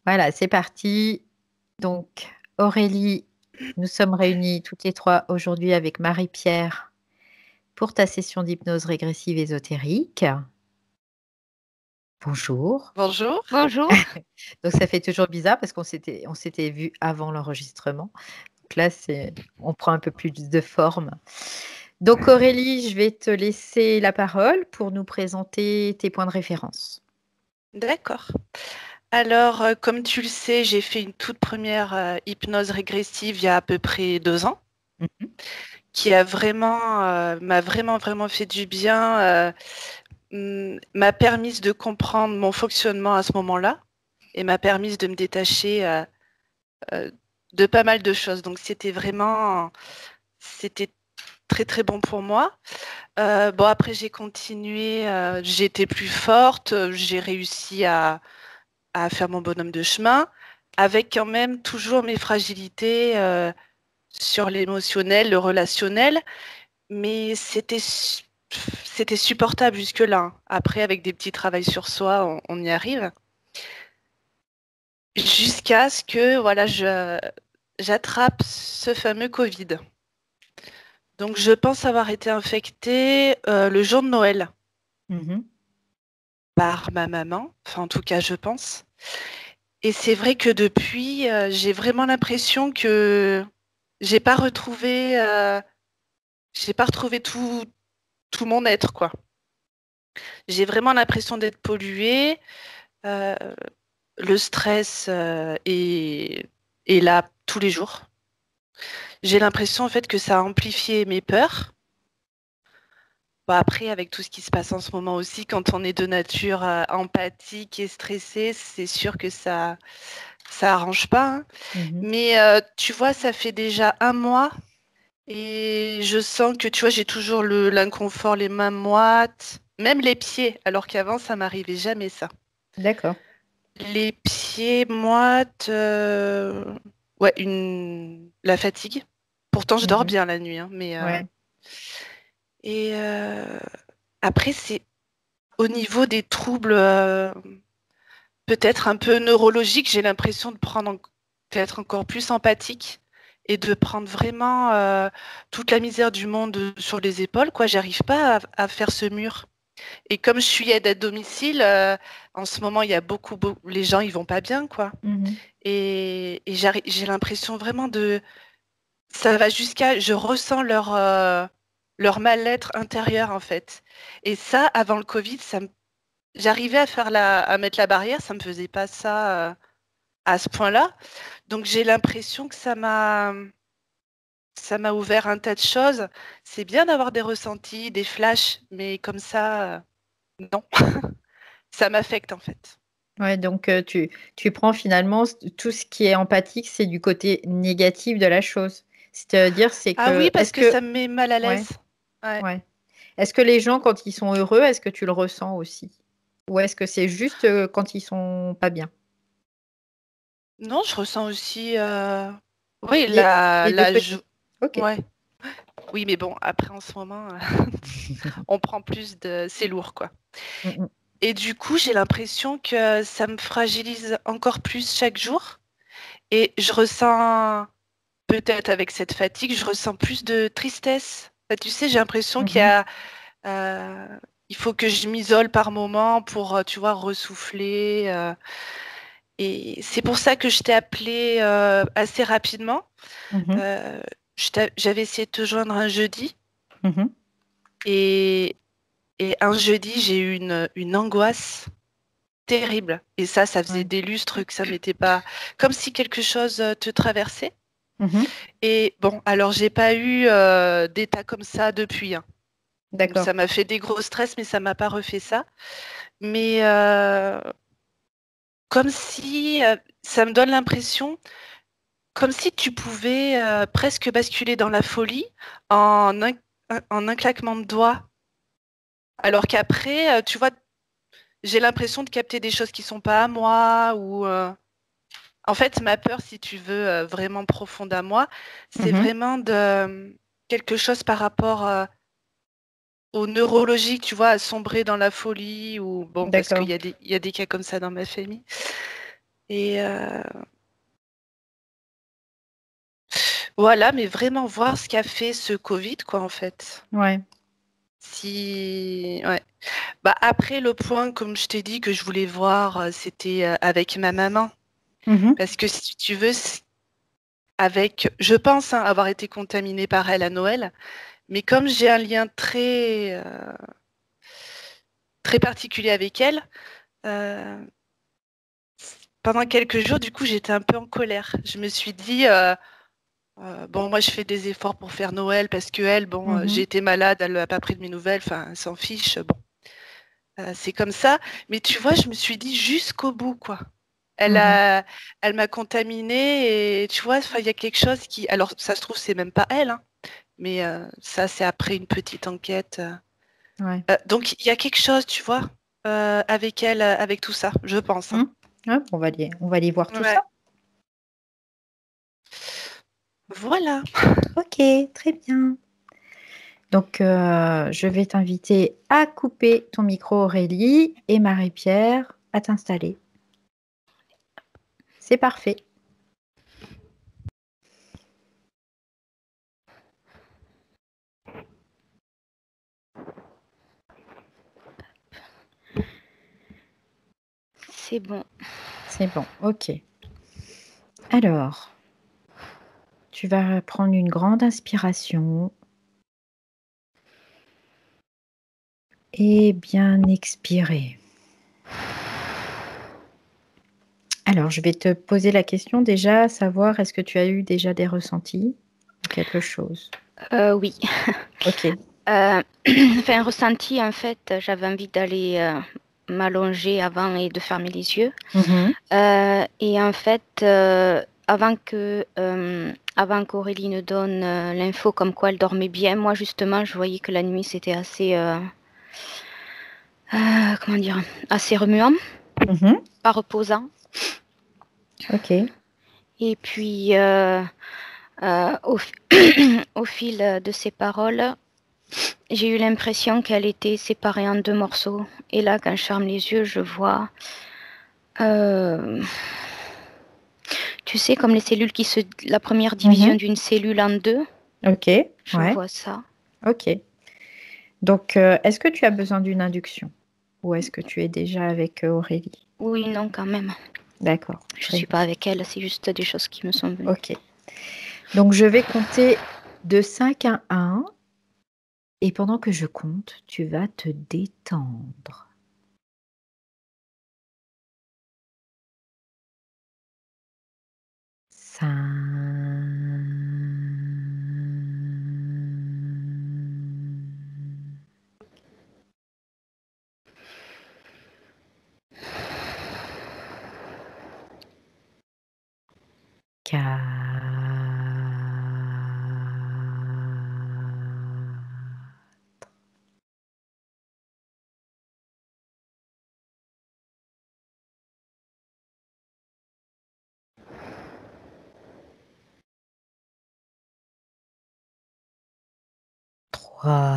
Voilà, c'est parti. Donc, Aurélie, nous sommes réunis toutes les trois aujourd'hui avec Marie-Pierre pour ta session d'hypnose régressive ésotérique. Bonjour. Bonjour. Bonjour. Donc, ça fait toujours bizarre parce qu'on s'était vu avant l'enregistrement. Donc là, on prend un peu plus de forme. Donc, Aurélie, je vais te laisser la parole pour nous présenter tes points de référence. D'accord. Alors, comme tu le sais, j'ai fait une toute première hypnose régressive il y a à peu près 2 ans, Mhm. qui m'a vraiment fait du bien, m'a permis de comprendre mon fonctionnement à ce moment-là et m'a permis de me détacher euh, de pas mal de choses. Donc, c'était très très bon pour moi. Bon, après, j'ai continué, j'ai été plus forte, j'ai réussi à faire mon bonhomme de chemin, avec quand même toujours mes fragilités sur l'émotionnel, le relationnel, mais c'était supportable jusque-là. Après, avec des petits travails sur soi, on y arrive. Jusqu'à ce que voilà, j'attrape ce fameux Covid. Donc, je pense avoir été infectée le jour de Noël Mhm. par ma maman, enfin en tout cas, je pense. Et c'est vrai que depuis, j'ai vraiment l'impression que j'ai pas retrouvé, euh, j'ai pas retrouvé tout mon être, quoi. J'ai vraiment l'impression d'être polluée. euh, le stress est là tous les jours. J'ai l'impression en fait que ça a amplifié mes peurs. Bon, après, avec tout ce qui se passe en ce moment aussi, quand on est de nature empathique et stressé, c'est sûr que ça arrange pas, hein. Mhm. Mais tu vois, ça fait déjà un mois. Et je sens que, tu vois, j'ai toujours l'inconfort, les mains moites, même les pieds, alors qu'avant, ça m'arrivait jamais ça. D'accord. Les pieds moites, ouais, la fatigue. Pourtant, je dors Mhm. bien la nuit, hein, mais Ouais. et après, c'est au niveau des troubles, peut-être un peu neurologiques, j'ai l'impression d'être encore plus empathique et de prendre vraiment toute la misère du monde sur les épaules, quoi. J'arrive pas à faire ce mur. Et comme je suis aide à domicile, en ce moment, il y a les gens, ils vont pas bien, quoi. Mhm. Et j'ai l'impression vraiment ça va jusqu'à, je ressens leur mal-être intérieur, en fait. Et ça, avant le Covid, j'arrivais à mettre la barrière, ça me faisait pas ça à ce point-là. Donc j'ai l'impression que ça m'a ouvert un tas de choses. C'est bien d'avoir des ressentis, des flashs, mais comme ça, non, ça m'affecte en fait. Ouais, donc tu prends finalement tout ce qui est empathique, c'est du côté négatif de la chose. C'est-à-dire, c'est Ah oui, que, parce que ça me met mal à ouais, l'aise. Ouais. ouais. Est-ce que les gens, quand ils sont heureux, est-ce que tu le ressens aussi? Ou est-ce que c'est juste quand ils sont pas bien? Non, je ressens aussi, oui, Les, les deux côtés. Ok. ouais. Oui, mais bon, après en ce moment, on prend c'est lourd quoi. Mm, Et du coup, j'ai l'impression que ça me fragilise encore plus chaque jour. Et je ressens, peut-être avec cette fatigue, je ressens plus de tristesse. Tu sais, j'ai l'impression mm, mhm. euh, il faut que je m'isole par moment pour, tu vois, ressouffler. Et c'est pour ça que je t'ai appelé assez rapidement. Mhm. Euh, j'avais essayé de te joindre un jeudi Mhm. et, et un jeudi, j'ai eu une angoisse terrible. Et ça faisait Ouais. des lustres que ça m'était pas comme si quelque chose te traversait. Mhm. Et bon, alors j'ai pas eu d'état comme ça depuis, hein. Donc D'accord. ça m'a fait des gros stress, mais ça m'a pas refait ça. Mais comme si ça me donne l'impression, comme si tu pouvais presque basculer dans la folie en un claquement de doigts. Alors qu'après, tu vois, j'ai l'impression de capter des choses qui sont pas à moi ou en fait, ma peur, si tu veux, vraiment profonde à moi, c'est Mhm. vraiment de quelque chose par rapport au neurologique, tu vois, à sombrer dans la folie ou bon, parce qu'il D'accord. y a des cas comme ça dans ma famille. Et voilà, mais vraiment voir ce qu'a fait ce Covid, quoi, en fait. Ouais. Si, ouais. Bah, après, le point, comme je t'ai dit, que je voulais voir, c'était avec ma maman. Mhm. Parce que si tu veux, je pense hein, avoir été contaminée par elle à Noël, mais comme j'ai un lien très particulier avec elle, euh, pendant quelques jours, du coup, j'étais un peu en colère. Je me suis dit, bon, moi, je fais des efforts pour faire Noël parce que elle, bon, j'ai Mhm. été malade, elle n'a pas pris de mes nouvelles, enfin, elle s'en fiche. Bon, c'est comme ça. Mais tu vois, je me suis dit jusqu'au bout, quoi. Elle Mhm. a, elle m'a contaminée et tu vois, enfin, il y a quelque chose qui, alors, ça se trouve, c'est même pas elle, hein, mais ça, c'est après une petite enquête. Ouais. Donc, il y a quelque chose, tu vois, avec elle, avec tout ça, je pense. Hein. Mhm. Ouais, on va aller voir tout Ouais. ça. Voilà. Ok, très bien. Donc, je vais t'inviter à couper ton micro, Aurélie, et Marie-Pierre à t'installer. C'est parfait. C'est bon. C'est bon, ok. Alors, tu vas prendre une grande inspiration et bien expirer. Alors, je vais te poser la question déjà, savoir est-ce que tu as eu déjà des ressentis ou quelque chose? Oui. Ok. Enfin, ressenti, en fait, j'avais envie d'aller m'allonger avant et de fermer les yeux. Mhm. Et en fait, avant qu'Aurélie ne donne l'info comme quoi elle dormait bien, moi, justement, je voyais que la nuit, c'était assez, comment dire, assez remuant, Mhm. pas reposant. Ok. Et puis, au fil de ses paroles, j'ai eu l'impression qu'elle était séparée en deux morceaux. Et là, quand je ferme les yeux, je vois, euh, tu sais, comme les cellules la première division Mhm. d'une cellule en deux, Ok. je Ouais. vois ça. Ok. Donc, est-ce que tu as besoin d'une induction ou est-ce que tu es déjà avec Aurélie? Oui, non, quand même. D'accord. Je Très suis bien. pas avec elle, c'est juste des choses qui me sont venues. Ok. Donc, je vais compter de 5 à 1 et pendant que je compte, tu vas te détendre. 5, 4, 3.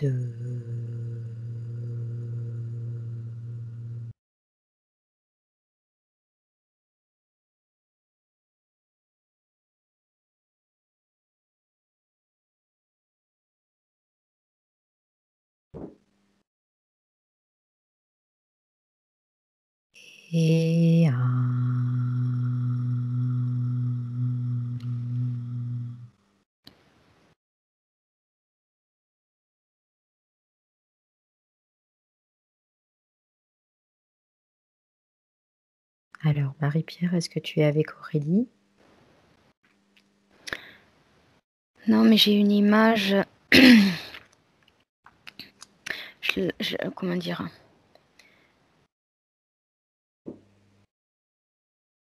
Deux. Et un. Alors, Marie-Pierre, est-ce que tu es avec Aurélie? Non, mais j'ai une image. Comment dire?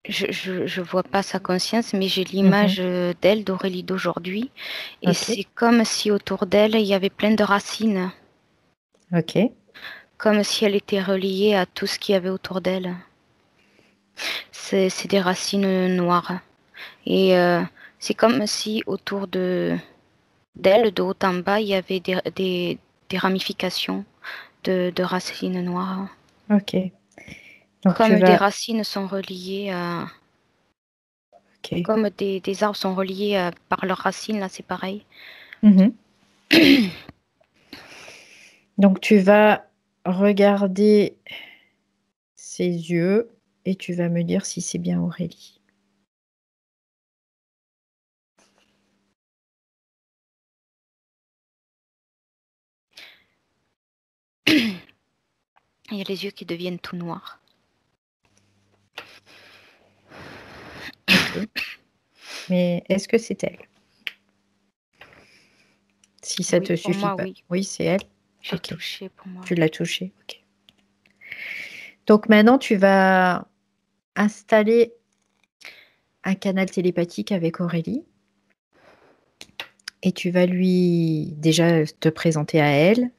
Je vois pas sa conscience, mais j'ai l'image d'Aurélie d'aujourd'hui. Et Ok. c'est comme si autour d'elle, il y avait plein de racines. Ok. comme si elle était reliée à tout ce qu'il y avait autour d'elle. C'est des racines noires. Et c'est comme si autour d'elle, de haut en bas, il y avait des ramifications de racines noires. Ok. Donc tu Comme des vas. racines sont reliées à... Ok. Comme des arbres sont reliés par leurs racines, là, c'est pareil. Mhm. Donc tu vas regarder ses yeux et tu vas me dire si c'est bien Aurélie. Il y a les yeux qui deviennent tout noirs. Ok. Mais est-ce que c'est elle? Si ça Oui, te pour suffit moi, pas. oui. Oui, c'est elle. J'ai Ok. touché pour moi. Tu l'as touchée. Ok. Donc maintenant, tu vas installer un canal télépathique avec Aurélie et tu vas lui déjà te présenter à elle,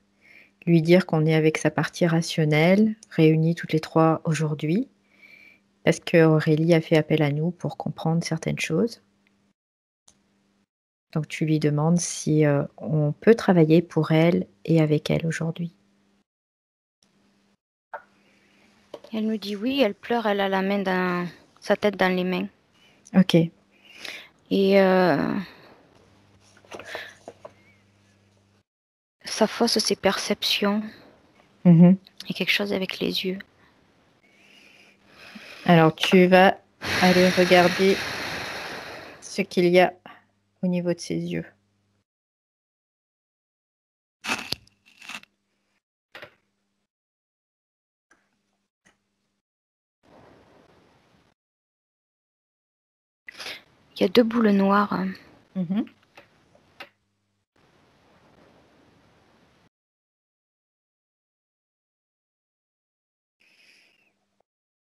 lui dire qu'on est avec sa partie rationnelle, réunis toutes les trois aujourd'hui, parce que Aurélie a fait appel à nous pour comprendre certaines choses. Donc tu lui demandes si on peut travailler pour elle et avec elle aujourd'hui. Elle me dit oui, elle pleure, elle a la main dans sa tête dans les mains. Ok. Et ça fausse ses perceptions. Mhm. Il y a quelque chose avec les yeux. Alors tu vas aller regarder ce qu'il y a au niveau de ses yeux. Il y a deux boules noires. Mhm.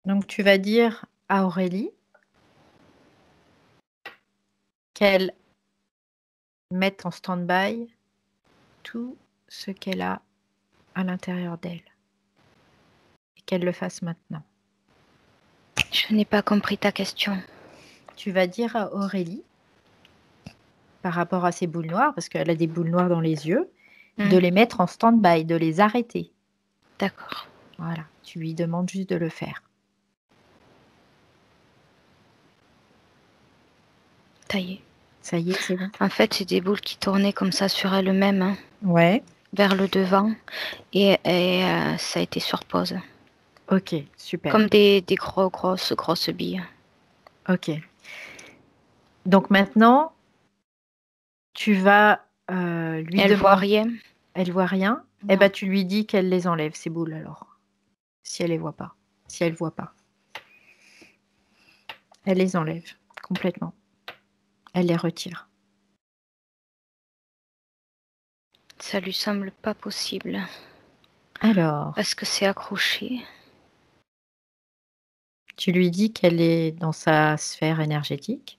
Donc tu vas dire à Aurélie qu'elle mette en stand-by tout ce qu'elle a à l'intérieur d'elle et qu'elle le fasse maintenant. Je n'ai pas compris ta question. Tu vas dire à Aurélie, par rapport à ces boules noires, parce qu'elle a des boules noires dans les yeux, de les mettre en stand-by, de les arrêter. D'accord. Voilà, tu lui demandes juste de le faire. Ça y est. Ça y est, c'est bon? En fait, c'est des boules qui tournaient comme ça sur elles-mêmes, hein, Ouais, vers le devant. Et ça a été sur pause. ok, super. Comme des grosses billes. Ok. Donc maintenant, tu vas lui Elle voit demander. rien. Elle voit rien. Eh Non. ben, tu lui dis qu'elle les enlève, ces boules alors. Si elle les voit pas. Si elle voit pas. Elle les enlève complètement. Elle les retire. Ça lui semble pas possible. Alors, Parce que c'est accroché. tu lui dis qu'elle est dans sa sphère énergétique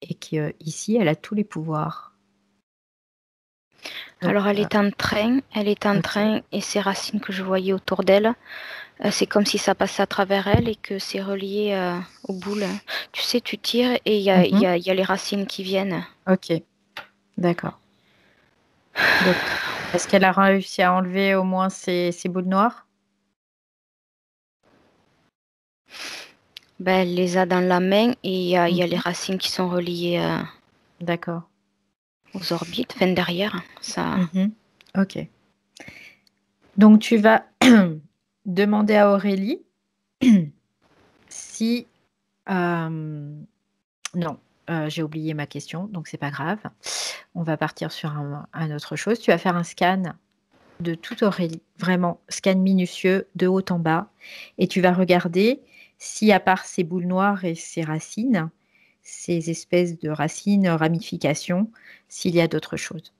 et qu'ici, elle a tous les pouvoirs. Donc, Alors elle est en ok. train, et ces racines que je voyais autour d'elle, c'est comme si ça passait à travers elle et que c'est relié aux boules. Tu sais, tu tires et il y a, Mhm. y a les racines qui viennent. Ok, d'accord. Donc, est-ce qu'elle a réussi à enlever au moins ces boules noires? Ben, elle les a dans la main et il y a les Mhm. racines qui sont reliées D'accord. aux orbites, enfin derrière. Ça... Mhm. Ok. Donc, tu vas demander à Aurélie si... non, j'ai oublié ma question, donc c'est pas grave. On va partir sur un autre chose. Tu vas faire un scan de toute Aurélie, vraiment scan minutieux de haut en bas, et tu vas regarder si à part ces boules noires et ces racines, ces espèces de racines, ramifications, s'il y a d'autres choses.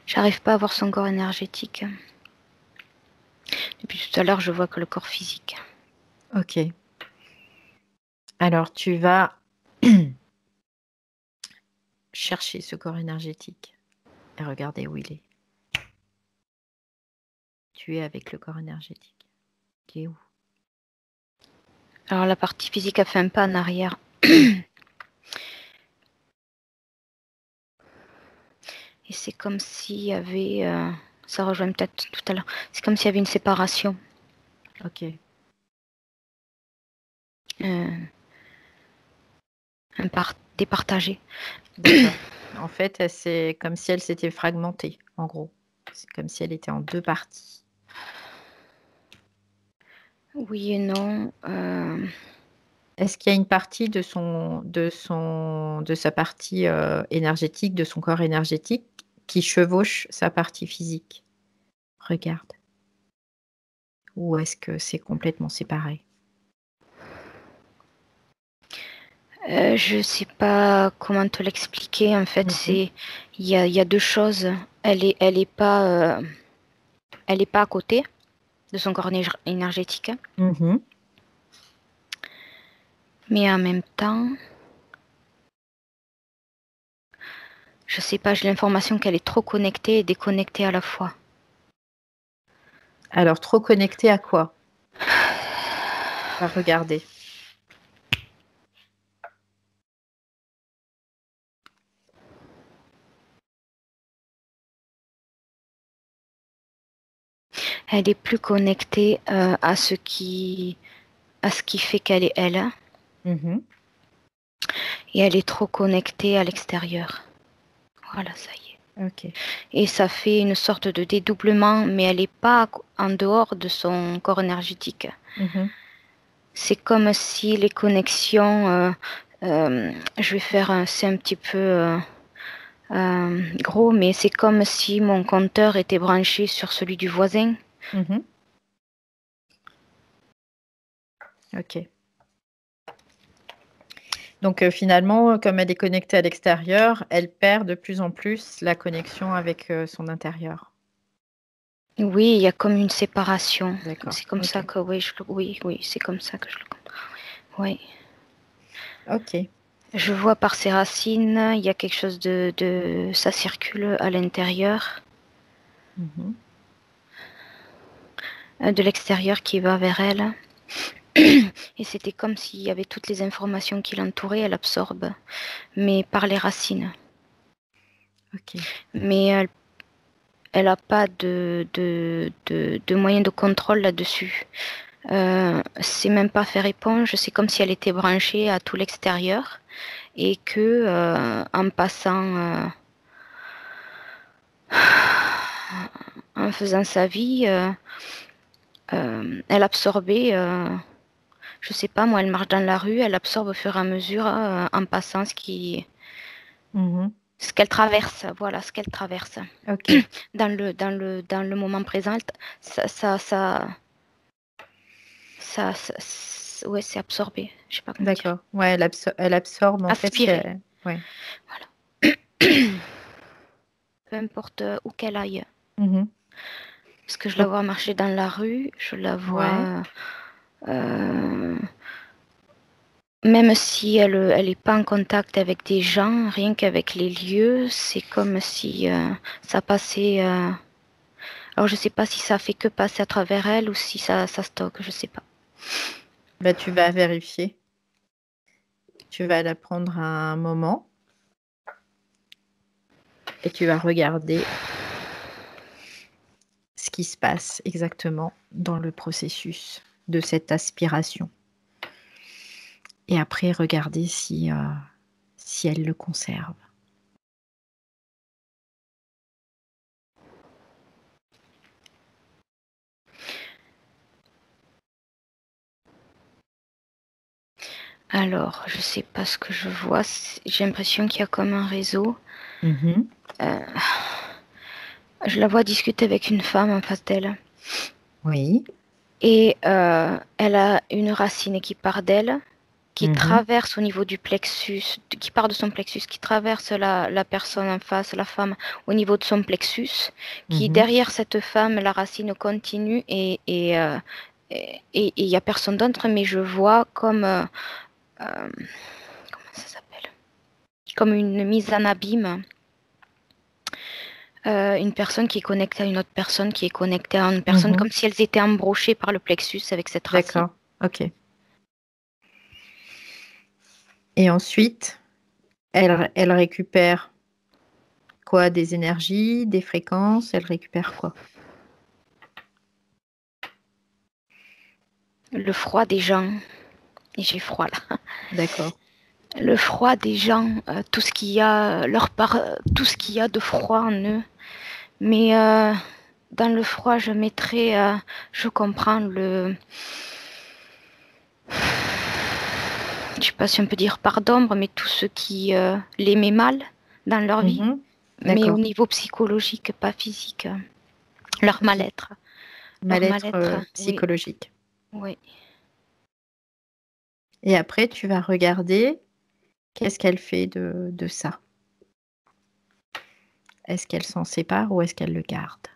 J'arrive pas à voir son corps énergétique. Depuis tout à l'heure, je vois que le corps physique. Ok. Alors, tu vas chercher ce corps énergétique et regarder où il est. Tu es avec le corps énergétique. Qui est où? Alors la partie physique a fait un pas en arrière. Et c'est comme s'il y avait... ça rejoint peut-être tout à l'heure. C'est comme s'il y avait une séparation. Ok. Départagé. D'accord. En fait, c'est comme si elle s'était fragmentée, en gros. C'est comme si elle était en 2 parties. Oui et non. Est-ce qu'il y a une partie de sa partie énergétique, de son corps énergétique, qui chevauche sa partie physique? Regarde. Ou est-ce que c'est complètement séparé? Je sais pas comment te l'expliquer. En fait, il y a 2 choses. Elle est pas à côté de son corps énergétique. Mais en même temps, je sais pas, j'ai l'information qu'elle est trop connectée et déconnectée à la fois. Alors, trop connectée à quoi? On va regarder. Elle est plus connectée à ce qui fait qu'elle est elle. Et elle est trop connectée à l'extérieur. Voilà, ça y est. Ok. Et ça fait une sorte de dédoublement, mais elle n'est pas en dehors de son corps énergétique. C'est comme si les connexions, je vais faire, c'est un petit peu gros, mais c'est comme si mon compteur était branché sur celui du voisin. Ok. Donc finalement, comme elle est connectée à l'extérieur, elle perd de plus en plus la connexion avec son intérieur. Oui, il y a comme une séparation. D'accord. C'est comme ça que oui, c'est comme ça que je le comprends. Oui. Ok. Je vois par ses racines, il y a quelque chose de ça circule à l'intérieur, de l'extérieur qui va vers elle. Et c'était comme s'il y avait toutes les informations qui l'entouraient, elle absorbe, mais par les racines. Ok. Mais elle n'a pas de moyen de contrôle là-dessus. C'est même pas faire éponge, c'est comme si elle était branchée à tout l'extérieur et que en passant, en faisant sa vie, elle absorbait, je sais pas moi, elle marche dans la rue, elle absorbe au fur et à mesure en passant ce qu'elle traverse, voilà, ce qu'elle traverse. Ok. Dans le moment présent, ouais, c'est absorbé. Je sais pas comment dire. D'accord. Ouais, elle absorbe en Aspirer. fait. Ouais. Voilà. Peu importe où qu'elle aille. Parce que je la vois marcher dans la rue, je la vois. Même si elle n'est pas en contact avec des gens, rien qu'avec les lieux, c'est comme si ça passait. Alors je sais pas si ça fait que passer à travers elle ou si ça stocke, je sais pas. Bah, tu vas vérifier. Tu vas la prendre un moment et tu vas regarder ce qui se passe exactement dans le processus de cette aspiration. Et après, regarder si elle le conserve. Alors, je sais pas ce que je vois. J'ai l'impression qu'il y a comme un réseau. Je la vois discuter avec une femme en face d'elle. Oui. Et elle a une racine qui part d'elle, qui traverse au niveau du plexus, qui part de son plexus, qui traverse la personne en face, la femme, au niveau de son plexus, qui derrière cette femme, la racine continue et il n'y a personne d'autre, mais je vois comme, comment ça s'appelle? Comme une mise en abîme. Une personne qui est connectée à une autre personne, qui est connectée à une personne, comme si elles étaient embrochées par le plexus avec cette racine. D'accord, ok. Et ensuite, elle récupère quoi? Des énergies, des fréquences? Elle récupère quoi? Le froid des gens. Et j'ai froid là. D'accord. Le froid des gens, tout ce qu'il y a, tout ce qu'il y a de froid en eux. Mais dans le froid, je mettrais, je comprends je sais pas si on peut dire par d'ombre, mais tout ce qui les met mal dans leur vie, mais au niveau psychologique, pas physique. Leur mal-être. Mal-être psychologique. Oui. Et après, tu vas regarder qu'est-ce qu'elle fait de ça. Est-ce qu'elle s'en sépare ou est-ce qu'elle le garde?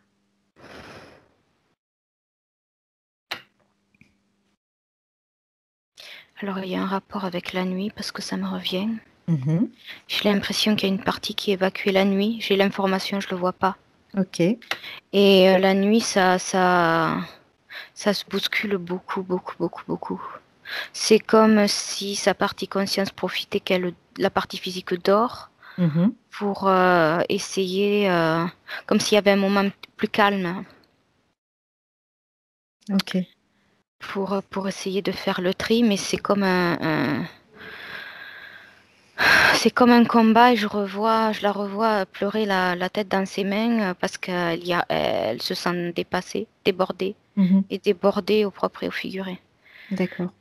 Alors, il y a un rapport avec la nuit parce que ça me revient. J'ai l'impression qu'il y a une partie qui est évacuée la nuit. J'ai l'information, je ne le vois pas. Ok. Et la nuit, ça se bouscule beaucoup, beaucoup, beaucoup, beaucoup. C'est comme si sa partie conscience profitait que la partie physique dort pour essayer, comme s'il y avait un moment plus calme. Ok. Pour essayer de faire le tri, mais c'est comme c'est comme un combat et je la revois pleurer la tête dans ses mains parce elle se sent dépassée, débordée et débordée au propre et au figuré. D'accord.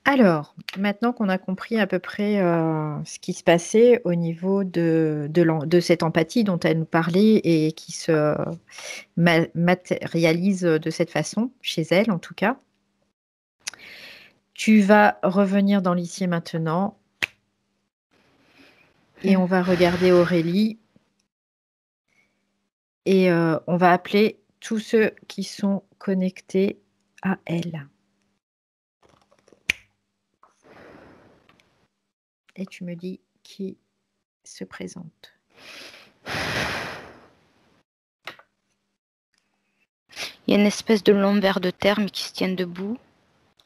Alors, maintenant qu'on a compris à peu près ce qui se passait au niveau de cette empathie dont elle nous parlait et qui se matérialise de cette façon, chez elle en tout cas, tu vas revenir dans l'ici et maintenant et on va regarder Aurélie et on va appeler tous ceux qui sont connectés à elle. Et tu me dis qui se présente. Il y a une espèce de long ver de terre mais qui se tient debout.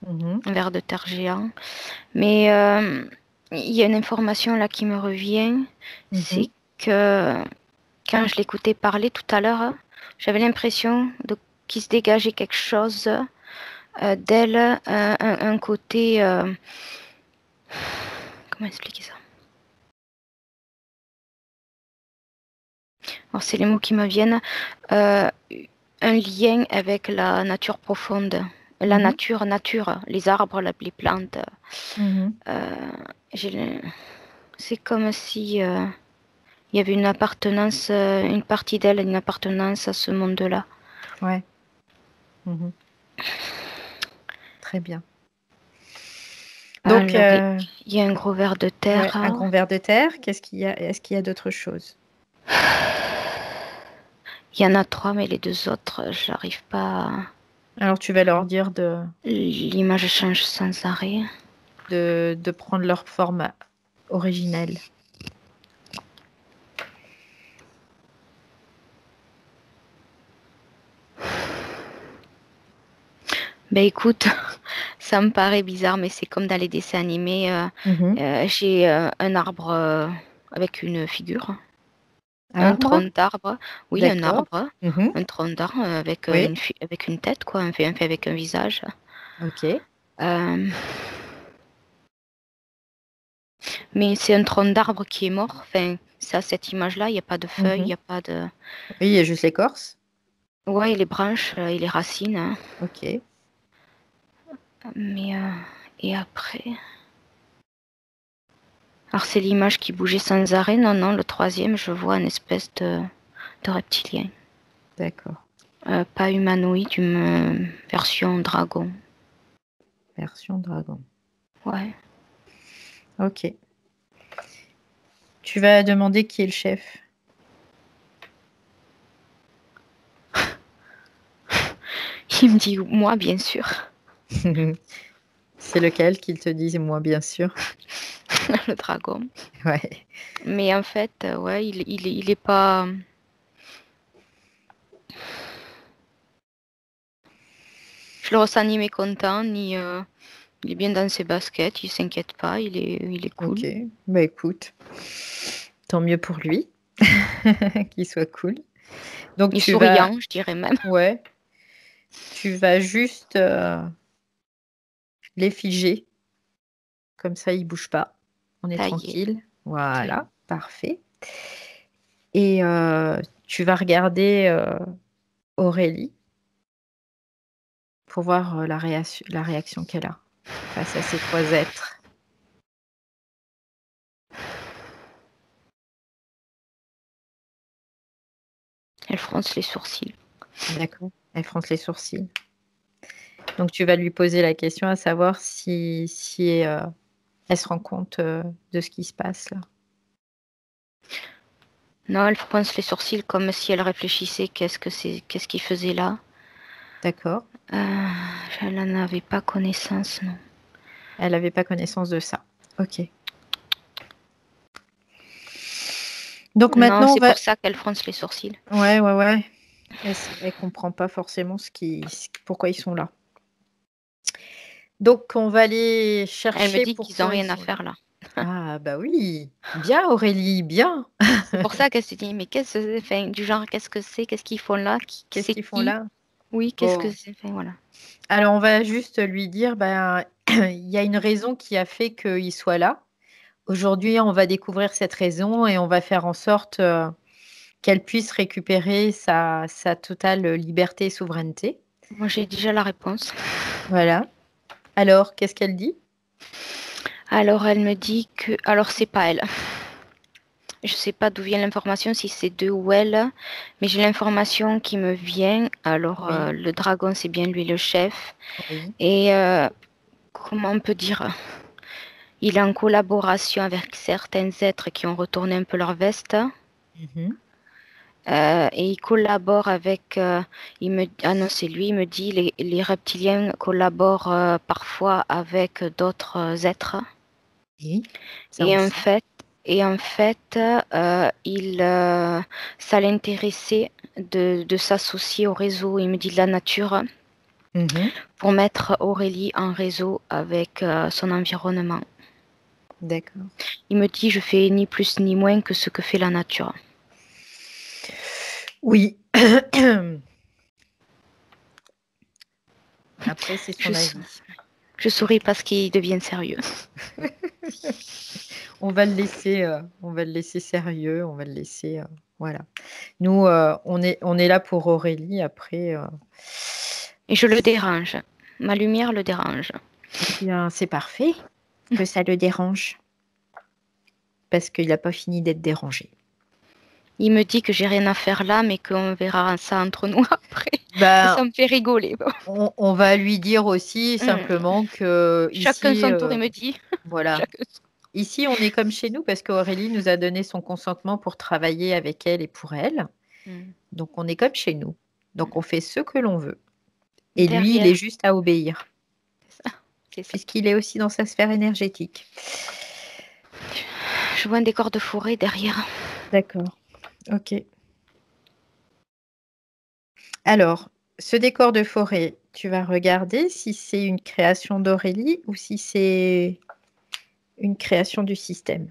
Un ver de terre géant. Mais il y a une information là qui me revient. C'est que quand je l'écoutais parler tout à l'heure, j'avais l'impression qu'il se dégageait quelque chose d'elle, un côté... comment expliquer ça? Alors, c'est les mots qui me viennent. Un lien avec la nature profonde. La nature, les arbres, les plantes. C'est comme si il y avait une appartenance, une partie d'elle, une appartenance à ce monde-là. Ouais. Très bien. Donc, il y a un gros ver de terre. Ouais, un grand ver de terre. Qu'est-ce qu'il y a? Est-ce qu'il y a d'autres choses? Il y en a 3, mais les 2 autres, j'arrive pas. Alors, tu vas leur dire L'image change sans arrêt. De prendre leur forme originelle. Ben écoute, ça me paraît bizarre, mais c'est comme dans les dessins animés. J'ai un arbre avec une figure. Un tronc d'arbre. Oui, un arbre. Un tronc d'arbre avec, avec une tête, quoi. Un fait avec un visage. Ok. Mais c'est un tronc d'arbre qui est mort. Enfin, ça, cette image-là, il n'y a pas de feuilles, il n'y a pas de... Oui, il y a juste l'écorce. Ouais, et les branches et les racines. Hein. Ok. Mais, et après... Alors, c'est l'image qui bougeait sans arrêt. Non, non, le 3e, je vois une espèce de reptilien. D'accord. Pas humanoïde, une version dragon. Version dragon. Ouais. Ok. Tu vas demander qui est le chef. Il me dit moi, bien sûr. C'est lequel qu'il te dit, moi, bien sûr. Le dragon. Ouais. Mais en fait, ouais, il est pas. Je le ressens ni mécontent, ni. Il est bien dans ses baskets, il s'inquiète pas, il est cool. Ok. Bah écoute, tant mieux pour lui. Qu'il soit cool. Donc Il est tu vas. souriant, je dirais même. Ouais. Tu vas juste les figer. Comme ça, ils bougent pas. On est Taillé. tranquille. Voilà. Parfait. Et tu vas regarder Aurélie pour voir la réaction qu'elle a face à ces trois êtres. Elle fronce les sourcils. D'accord. Elle fronce les sourcils. Donc tu vas lui poser la question à savoir si elle se rend compte de ce qui se passe là. Non, elle fronce les sourcils comme si elle réfléchissait qu'est-ce qu'il faisait là. D'accord. Elle n'en avait pas connaissance, non. Elle n'avait pas connaissance de ça. Ok. Donc Non, maintenant, c'est pour ça qu'elle fronce les sourcils. Ouais. Elle comprend pas forcément pourquoi ils sont là. Donc on va aller chercher. Elle me dit qu'ils n'ont pourquoi rien à sont faire là. Ah bah oui, bien Aurélie, bien. C'est pour ça qu'elle se dit, mais du genre, qu'est-ce que c'est, qu'est-ce qu'ils font là, Qu'est-ce qu'ils font là? Oui, qu'est-ce que Bon. c'est, voilà. Alors on va juste lui dire, il y a une raison qui a fait qu'il soit là. Aujourd'hui, on va découvrir cette raison et on va faire en sorte qu'elle puisse récupérer sa totale liberté et souveraineté. Moi, j'ai déjà la réponse. Voilà. Alors, qu'est-ce qu'elle dit? Alors, elle me dit que... Alors, c'est pas elle. Je sais pas d'où vient l'information, si c'est d'eux ou elle, mais j'ai l'information qui me vient. Alors, Oui. le dragon, c'est bien lui le chef. Oui. Et comment on peut dire? Il est en collaboration avec certains êtres qui ont retourné un peu leur veste. Mhm. Et il collabore avec... ah non, c'est lui, il me dit, les reptiliens collaborent parfois avec d'autres êtres. Oui. Ça, Et on en sait. fait, ça l'intéressait de s'associer au réseau, il me dit de la nature, Mhm. pour mettre Aurélie en réseau avec son environnement. D'accord. Il me dit, je fais ni plus ni moins que ce que fait la nature. Oui. Après, c'est son avis. Je souris parce qu'il devient sérieux. On va le laisser sérieux, on va le laisser, voilà. Nous, on est là pour Aurélie. Après, Et je le dérange. Ma lumière le dérange. eh bien, c'est parfait que ça le dérange. Parce qu'il n'a pas fini d'être dérangé. Il me dit que j'ai rien à faire là, mais qu'on verra ça entre nous après. Ben, Ça me fait rigoler. on va lui dire aussi simplement que Chacun ici, son tour, il me dit. voilà. Ici, on est comme chez nous parce qu'Aurélie nous a donné son consentement pour travailler avec elle et pour elle. Donc, on est comme chez nous. Donc, on fait ce que l'on veut. Et lui, il est juste à obéir. C'est ça. Puisqu'il est aussi dans sa sphère énergétique. Je vois un décor de forêt derrière. D'accord. Ok. Alors, ce décor de forêt, tu vas regarder si c'est une création d'Aurélie ou si c'est une création du système.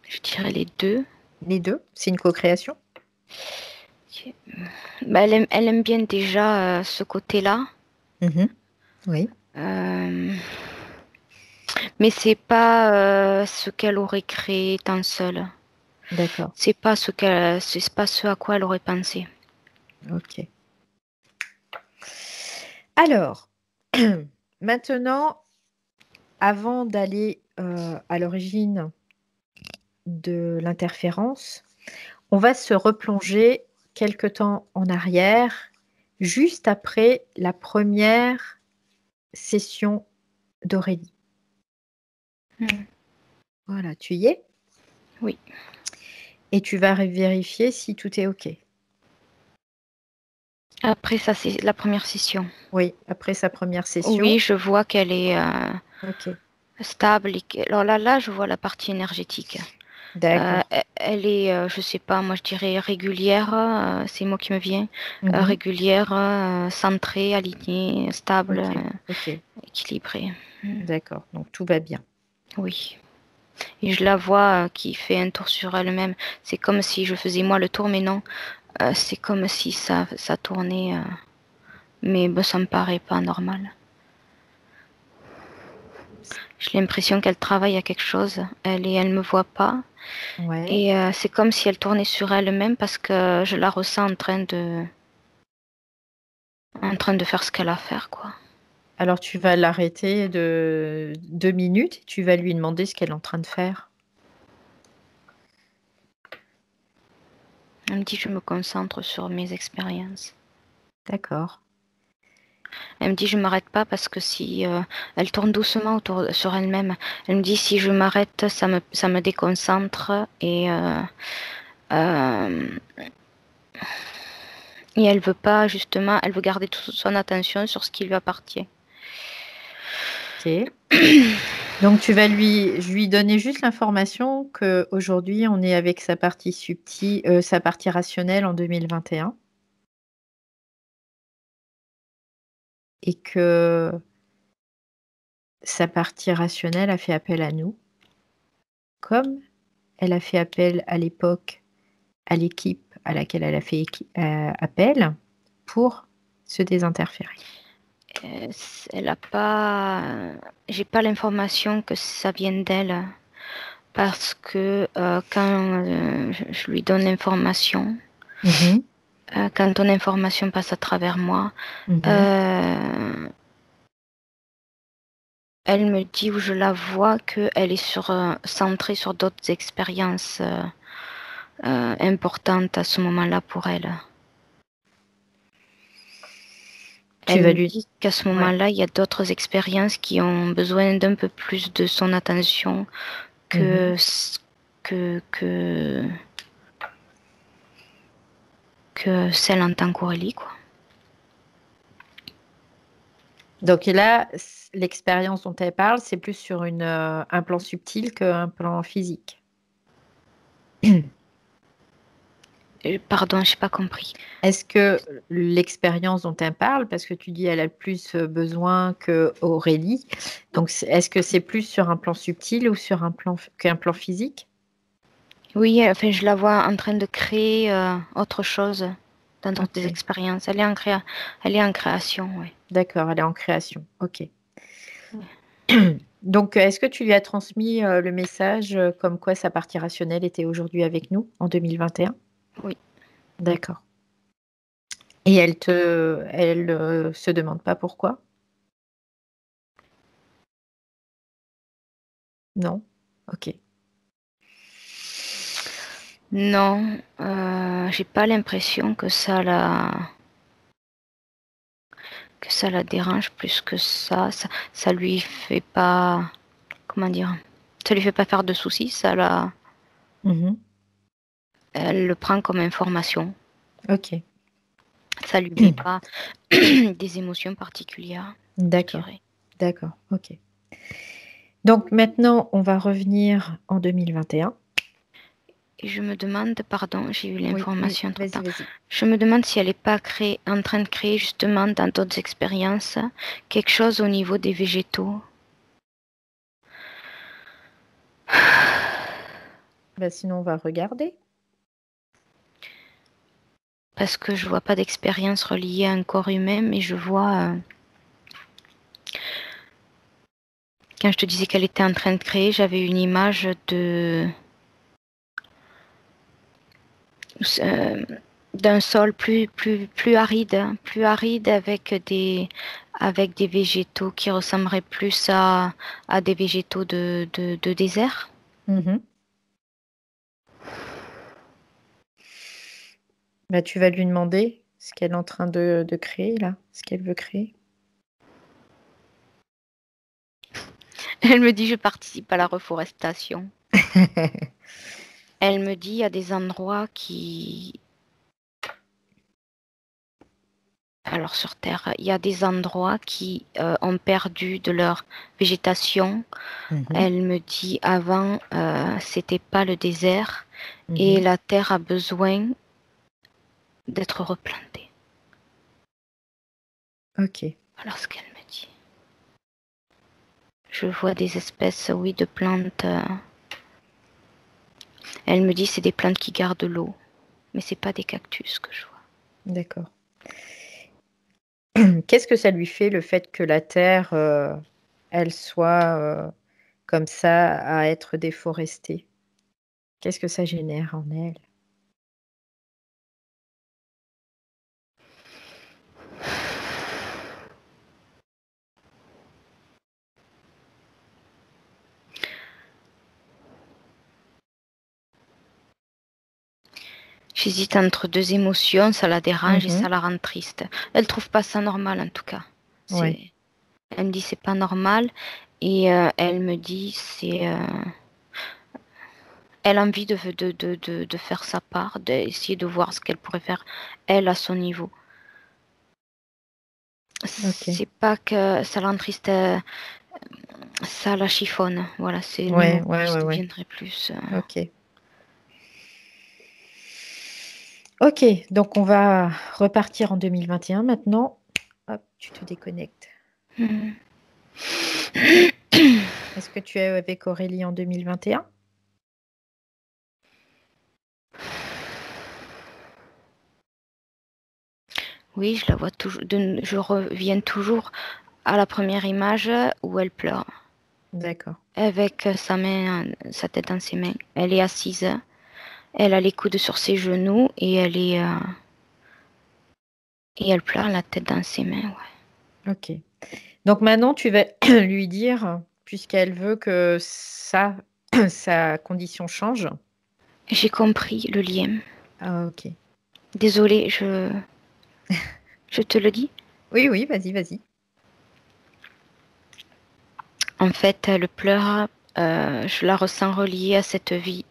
Je dirais les deux. Les deux? C'est une co-création? Elle aime bien déjà ce côté-là. Oui. Mais c'est pas ce qu'elle aurait créé tant seule. D'accord. C'est pas ce à quoi elle aurait pensé. Ok. Alors, maintenant, avant d'aller à l'origine de l'interférence, on va se replonger quelque temps en arrière, juste après la première session d'Aurélie. Voilà, tu y es? Oui. Et tu vas vérifier si tout est OK. Après ça, c'est la première session. Oui, après sa première session. Oui, je vois qu'elle est OK. stable. Alors là, je vois la partie énergétique. D'accord. Elle est, je sais pas, moi je dirais régulière, c'est le mot qui me vient. Mhm. Régulière, centrée, alignée, stable, OK. équilibrée. D'accord. Donc tout va bien. Oui. Et je la vois qui fait un tour sur elle-même. C'est comme si je faisais moi le tour, mais non. C'est comme si ça tournait. Mais ça me paraît pas normal. J'ai l'impression qu'elle travaille à quelque chose. Elle me voit pas. Ouais. Et c'est comme si elle tournait sur elle-même parce que je la ressens en train de faire ce qu'elle a à faire, quoi. Alors tu vas l'arrêter de 2 minutes et tu vas lui demander ce qu'elle est en train de faire. Elle me dit je me concentre sur mes expériences. D'accord. Elle me dit je m'arrête pas parce que si elle tourne doucement sur elle-même. Elle me dit si je m'arrête, ça me déconcentre et elle veut pas justement, elle veut garder toute son attention sur ce qui lui appartient. OK. Donc je lui donner juste l'information qu'aujourd'hui on est avec sa partie subtile, sa partie rationnelle en 2021. Et que sa partie rationnelle a fait appel à nous, comme elle a fait appel à l'époque à l'équipe à laquelle elle a fait appel pour se désinterférer. Elle a pas, j'ai pas l'information que ça vienne d'elle parce que quand je lui donne l'information, quand ton information passe à travers moi, elle me dit ou je la vois qu'elle est centrée sur d'autres expériences importantes à ce moment-là pour elle. Elle me dit qu'à ce moment-là, il y a d'autres expériences qui ont besoin d'un peu plus de son attention que celle en tant qu'Aurélie, quoi. Donc là, l'expérience dont elle parle, c'est plus sur un plan subtil qu'un plan physique. Pardon, je n'ai pas compris. Est-ce que l'expérience dont elle parle, parce que tu dis elle a plus besoin qu'Aurélie, donc est-ce que c'est plus sur un plan subtil ou sur qu'un plan physique? Oui, enfin, je la vois en train de créer autre chose dans d'autres expériences. Elle est en création, oui. D'accord, elle est en création, ok. Donc, est-ce que tu lui as transmis le message comme quoi sa partie rationnelle était aujourd'hui avec nous en 2021? Oui. D'accord. Et elle se demande pas pourquoi? Non? Ok. Non, j'ai pas l'impression que ça la dérange plus que ça. Ça lui fait pas, comment dire, ça lui fait pas faire de soucis. Elle le prend comme information. Ok. Ça lui met pas des émotions particulières. D'accord. D'accord. Ok. Donc maintenant, on va revenir en 2021. Et je me demande, pardon, j'ai eu l'information tout le temps. Vas-y. Je me demande si elle n'est pas en train de créer justement dans d'autres expériences quelque chose au niveau des végétaux. Sinon, on va regarder. Parce que je vois pas d'expérience reliée à un corps humain, mais je vois... quand je te disais qu'elle était en train de créer, j'avais une image d'un sol plus aride, avec des végétaux qui ressembleraient plus à des végétaux de désert. Mhm. Bah, tu vas lui demander ce qu'elle est en train de créer là, ce qu'elle veut créer. Elle me dit, je participe à la reforestation. Elle me dit, il y a des endroits alors sur Terre, il y a des endroits qui ont perdu de leur végétation. Mhm. Elle me dit, avant, c'était pas le désert Mhm. et la Terre a besoin d'être replantée. Ok. Voilà ce qu'elle me dit. Je vois des espèces, oui, de plantes. Elle me dit, c'est des plantes qui gardent l'eau, mais c'est pas des cactus que je vois. D'accord. Qu'est-ce que ça lui fait le fait que la terre, elle soit comme ça à être déforestée? Qu'est-ce que ça génère en elle? J'hésite entre deux émotions, ça la dérange et Mhm. ça la rend triste. Elle trouve pas ça normal en tout cas. Ouais. Elle me dit c'est pas normal et elle me dit c'est elle a envie de faire sa part, d'essayer de voir ce qu'elle pourrait faire elle à son niveau. C'est pas que ça l'entriste, ça la chiffonne. Voilà, c'est le Ouais, mot ouais, qui ouais, ouais. viendrait plus. Ok. Ok, donc on va repartir en 2021 maintenant. Hop, tu te déconnectes. Hmm. Est-ce que tu es avec Aurélie en 2021? Oui, je la vois toujours. Je reviens toujours à la première image où elle pleure. D'accord. Avec sa tête dans ses mains. Elle est assise. Elle a les coudes sur ses genoux et elle pleure la tête dans ses mains. Ouais. Ok. Donc maintenant, tu vas lui dire, puisqu'elle veut que sa condition change. J'ai compris le lien. Ah, ok. Désolée, je te le dis. Oui, oui, vas-y, vas-y. En fait, elle pleure. Je la ressens reliée à cette vie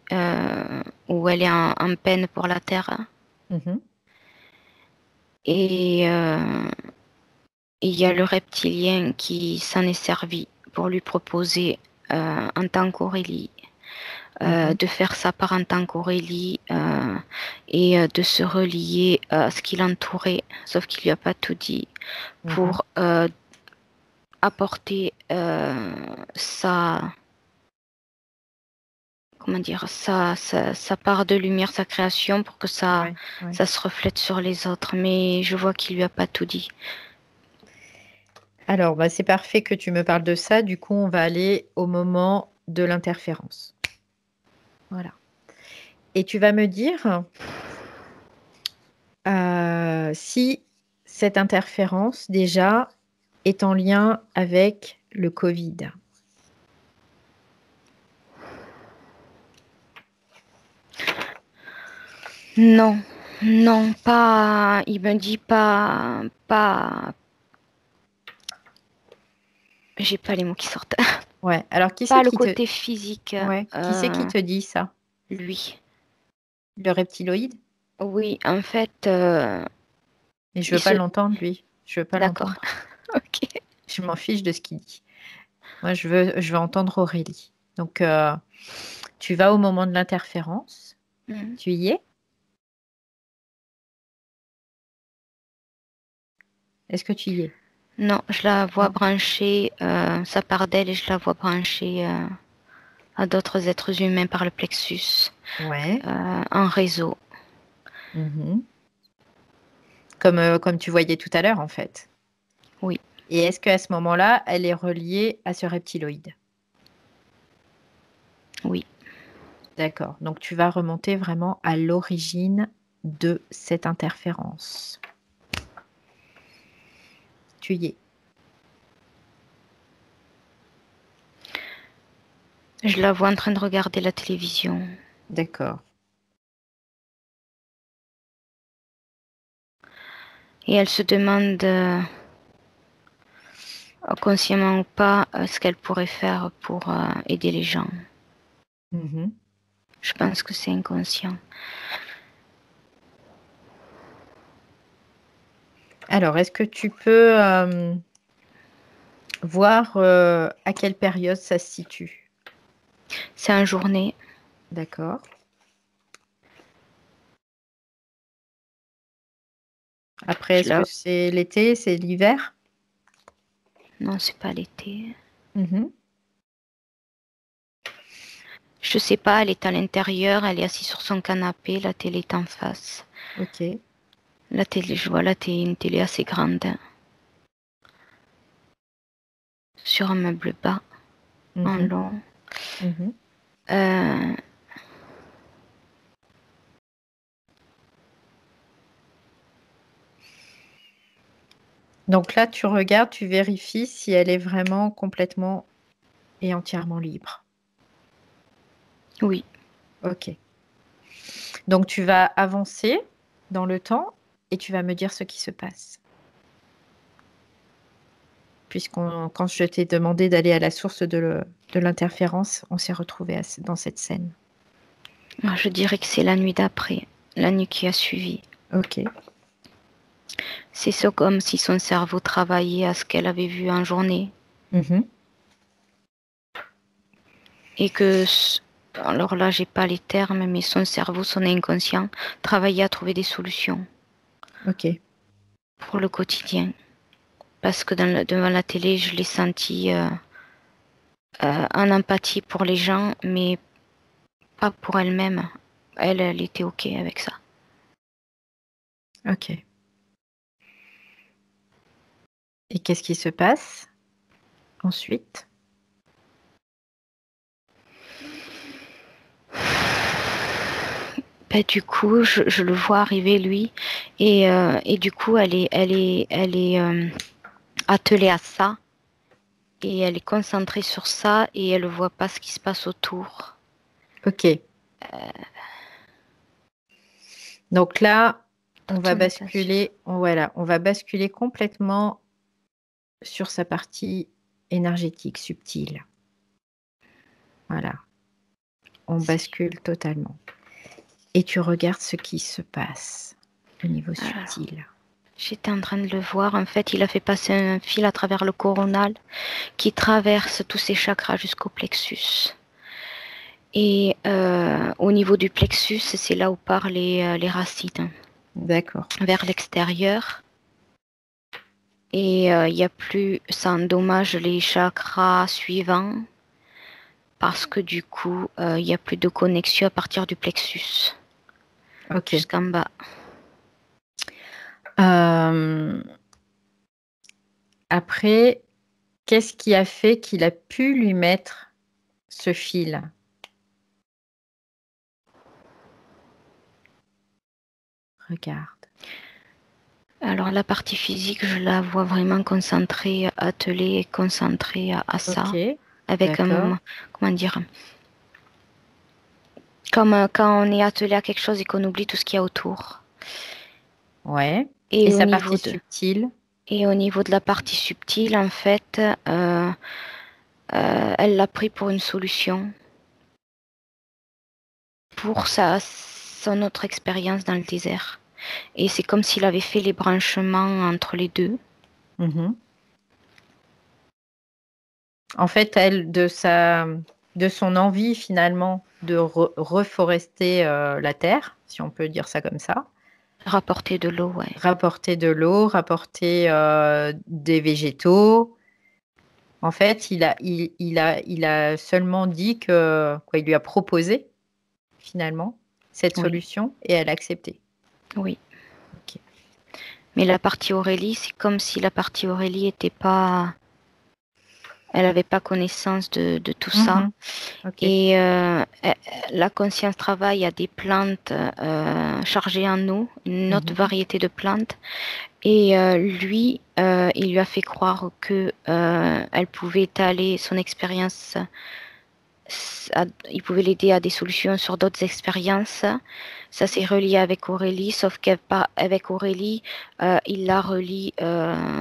où elle est en peine pour la terre. Mhm. Et il y a le reptilien qui s'en est servi pour lui proposer en tant qu'Aurélie de faire sa part en tant qu'Aurélie et de se relier à ce qui l'entourait, sauf qu'il lui a pas tout dit, pour apporter comment dire, sa part de lumière, sa création, pour que ça se reflète sur les autres. Mais je vois qu'il lui a pas tout dit. Alors, bah, c'est parfait que tu me parles de ça. Du coup, on va aller au moment de l'interférence. Voilà. Et tu vas me dire si cette interférence, déjà, est en lien avec le Covid. Non, non, pas. Il me dit pas. J'ai pas les mots qui sortent. Ouais. Alors, qui c'est Pas le qui te... côté physique. Ouais. Qui c'est qui te dit ça? Lui. Le reptiloïde? Oui, en fait. Mais je veux pas l'entendre, lui. Je veux pas D'accord. l'entendre. Ok. Je m'en fiche de ce qu'il dit. Moi, je veux entendre Aurélie. Donc, tu vas au moment de l'interférence. Tu y es? Est-ce que tu y es? Non, je la vois Non. branchée, ça part d'elle et je la vois branchée à d'autres êtres humains par le plexus, Ouais. en réseau. Mhm. Comme tu voyais tout à l'heure, en fait. Oui. Et est-ce qu'à ce moment-là, elle est reliée à ce reptiloïde? Oui. D'accord. Donc, tu vas remonter vraiment à l'origine de cette interférence. Tu y es. Je la vois en train de regarder la télévision. D'accord. Et elle se demande, consciemment ou pas, ce qu'elle pourrait faire pour aider les gens. Mhm. Je pense que c'est inconscient. Alors, est-ce que tu peux voir à quelle période ça se situe? C'est en journée. D'accord. Après, est-ce que c'est l'été, c'est l'hiver? Non, c'est pas l'été. Mhm. Je sais pas, elle est à l'intérieur, elle est assise sur son canapé, la télé est en face. Ok. La télé, je vois la télé, une télé assez grande. Sur un meuble bas, en Mhm. long. Mhm. Donc là, tu regardes, tu vérifies si elle est vraiment complètement et entièrement libre. Oui. Ok. Donc tu vas avancer dans le temps et tu vas me dire ce qui se passe. Quand je t'ai demandé d'aller à la source de l'interférence, on s'est retrouvés dans cette scène. Je dirais que c'est la nuit d'après, la nuit qui a suivi. Ok. C'est ça, comme si son cerveau travaillait à ce qu'elle avait vu en journée. Mhm. Et que, alors là, j'ai pas les termes, mais son cerveau, son inconscient, travaillait à trouver des solutions. Ok. Pour le quotidien. Parce que devant la télé, je l'ai senti en empathie pour les gens, mais pas pour elle-même. Elle était OK avec ça. Ok. Et qu'est-ce qui se passe ensuite? Du coup, je le vois arriver lui, et du coup, elle est attelée à ça, et elle est concentrée sur ça, et elle ne voit pas ce qui se passe autour. Ok. Donc là, on va basculer, voilà, on va basculer complètement sur sa partie énergétique subtile. Voilà. On bascule totalement. Et tu regardes ce qui se passe au niveau subtil. J'étais en train de le voir. En fait, il a fait passer un fil à travers le coronal qui traverse tous ses chakras jusqu'au plexus. Et au niveau du plexus, c'est là où partent les racines. D'accord. Vers l'extérieur. Et il n'y a plus, ça endommage les chakras suivants. Parce que du coup, il n'y a plus de connexion à partir du plexus. Ok. Jusqu'en bas. Après, qu'est-ce qui a fait qu'il a pu lui mettre ce fil? Regarde. Alors la partie physique, je la vois vraiment concentrée, attelée et concentrée à ça. Ok. Avec un moment, comment dire, comme quand on est attelé à quelque chose et qu'on oublie tout ce qu'il y a autour. Ouais. Et sa partie subtile? Et au niveau de la partie subtile, en fait, elle l'a pris pour une solution. Pour son autre expérience dans le désert. Et c'est comme s'il avait fait les branchements entre les deux. Mm-hmm. En fait, elle, de son envie finalement de reforester la terre, si on peut dire ça comme ça. Rapporter de l'eau, ouais. Rapporter de l'eau, rapporter des végétaux. En fait, il a seulement dit que, quoi, il lui a proposé finalement cette solution et elle a accepté. Oui. Okay. Mais la partie Aurélie, c'est comme si la partie Aurélie n'était pas Elle n'avait pas connaissance de tout ça. Mhm. Ok. Et la conscience travaille à des plantes chargées en eau, une autre Mhm. variété de plantes. Et lui, il lui a fait croire que elle pouvait étaler son expérience, il pouvait l'aider à des solutions sur d'autres expériences. Ça s'est relié avec Aurélie, sauf qu'avec Aurélie, il la relie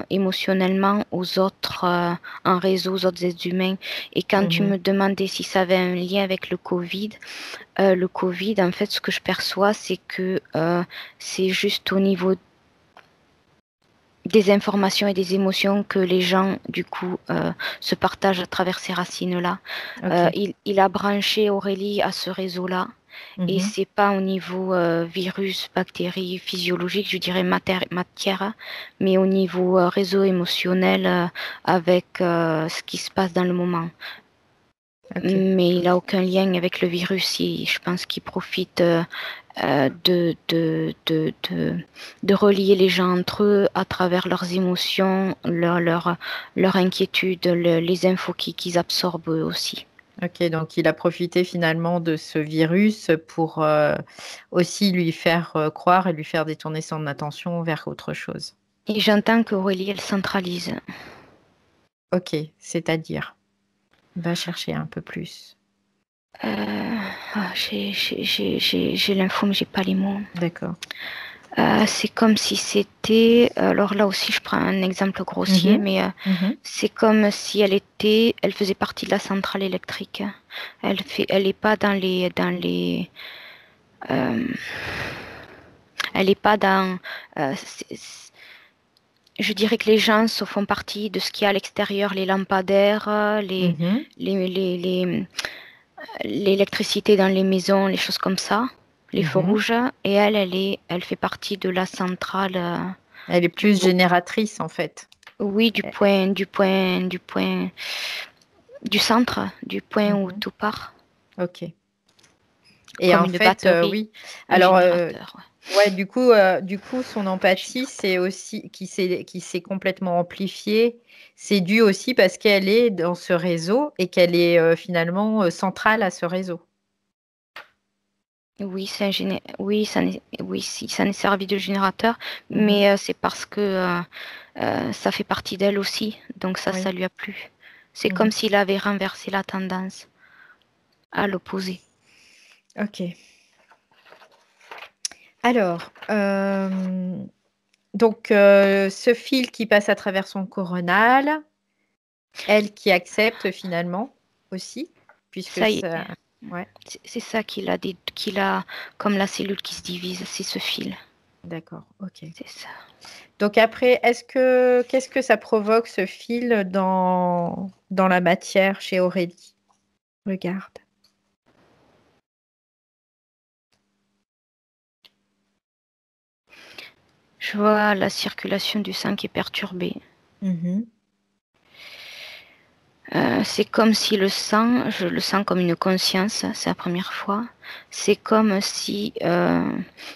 émotionnellement aux autres, en réseau, aux autres êtres humains. Et quand tu Mhm. me demandais si ça avait un lien avec le Covid, en fait, ce que je perçois, c'est que c'est juste au niveau des informations et des émotions que les gens, du coup, se partagent à travers ces racines-là. Ok. Il a branché Aurélie à ce réseau-là. Et Mhm. c'est pas au niveau virus, bactéries, physiologique, je dirais matière, mais au niveau réseau émotionnel avec ce qui se passe dans le moment. Ok. Mais il n'a aucun lien avec le virus. Je pense qu'il profite de relier les gens entre eux à travers leurs émotions, leur inquiétude, les infos qu'ils absorbent eux aussi. Ok, donc il a profité finalement de ce virus pour aussi lui faire croire et lui faire détourner son attention vers autre chose. Et j'entends qu'Aurélie, elle centralise. Ok, c'est-à-dire, va chercher un peu plus. J'ai l'info, mais j'ai pas les mots. D'accord. C'est comme si c'était. Alors là aussi, je prends un exemple grossier, Mhm. mais Mhm. c'est comme si elle faisait partie de la centrale électrique. Elle est pas elle est pas dans. Je dirais que les gens se font partie de ce qu'il y a à l'extérieur, les lampadaires, Mhm. l'électricité dans les maisons, les choses comme ça, les feux Mhm. rouges. Et elle fait partie de la centrale. Elle est Du plus po- génératrice en fait. oui, du centre, du point où Mhm. tout part, Ok. Et comme en une fait, batterie, oui. un Alors, générateur. ouais, du coup, son empathie, c'est aussi qui s'est complètement amplifiée. C'est dû aussi parce qu'elle est dans ce réseau et qu'elle est finalement centrale à ce réseau. Oui, oui, oui, si, ça n'est servi de générateur, Mhm. mais c'est parce que ça fait partie d'elle aussi, donc ça Oui. lui a plu. C'est Mhm. comme s'il avait renversé la tendance à l'opposé. Ok. Alors, donc, ce fil qui passe à travers son coronal, elle qui accepte finalement aussi, puisque Ça y est, ça. Ouais, c'est ça qu'il a comme la cellule qui se divise, c'est ce fil. d'accord, ok. C'est ça. Donc après, qu'est-ce que ça provoque ce fil dans la matière chez Aurélie? Regarde. Je vois la circulation du sang qui est perturbée. Mhm. C'est comme si le sang, je le sens comme une conscience, c'est la première fois. C'est comme si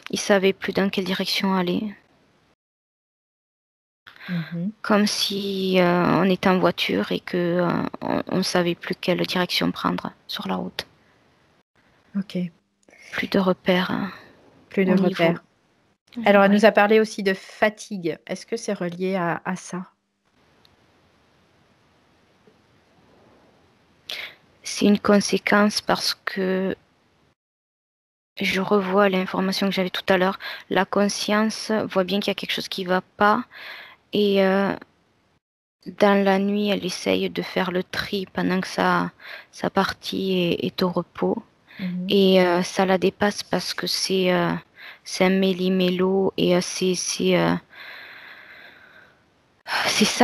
il savait plus dans quelle direction aller. Mhm. Comme si on était en voiture et que on savait plus quelle direction prendre sur la route. Ok, Plus de repères plus de au niveau. repères. Alors, elle Ouais. nous a parlé aussi de fatigue. Est-ce que c'est relié à ça? C'est une conséquence parce que je revois l'information que j'avais tout à l'heure. La conscience voit bien qu'il y a quelque chose qui ne va pas et dans la nuit, elle essaye de faire le tri pendant que sa partie est au repos. Mhm. Et ça la dépasse parce que c'est un méli-mélo et c'est ça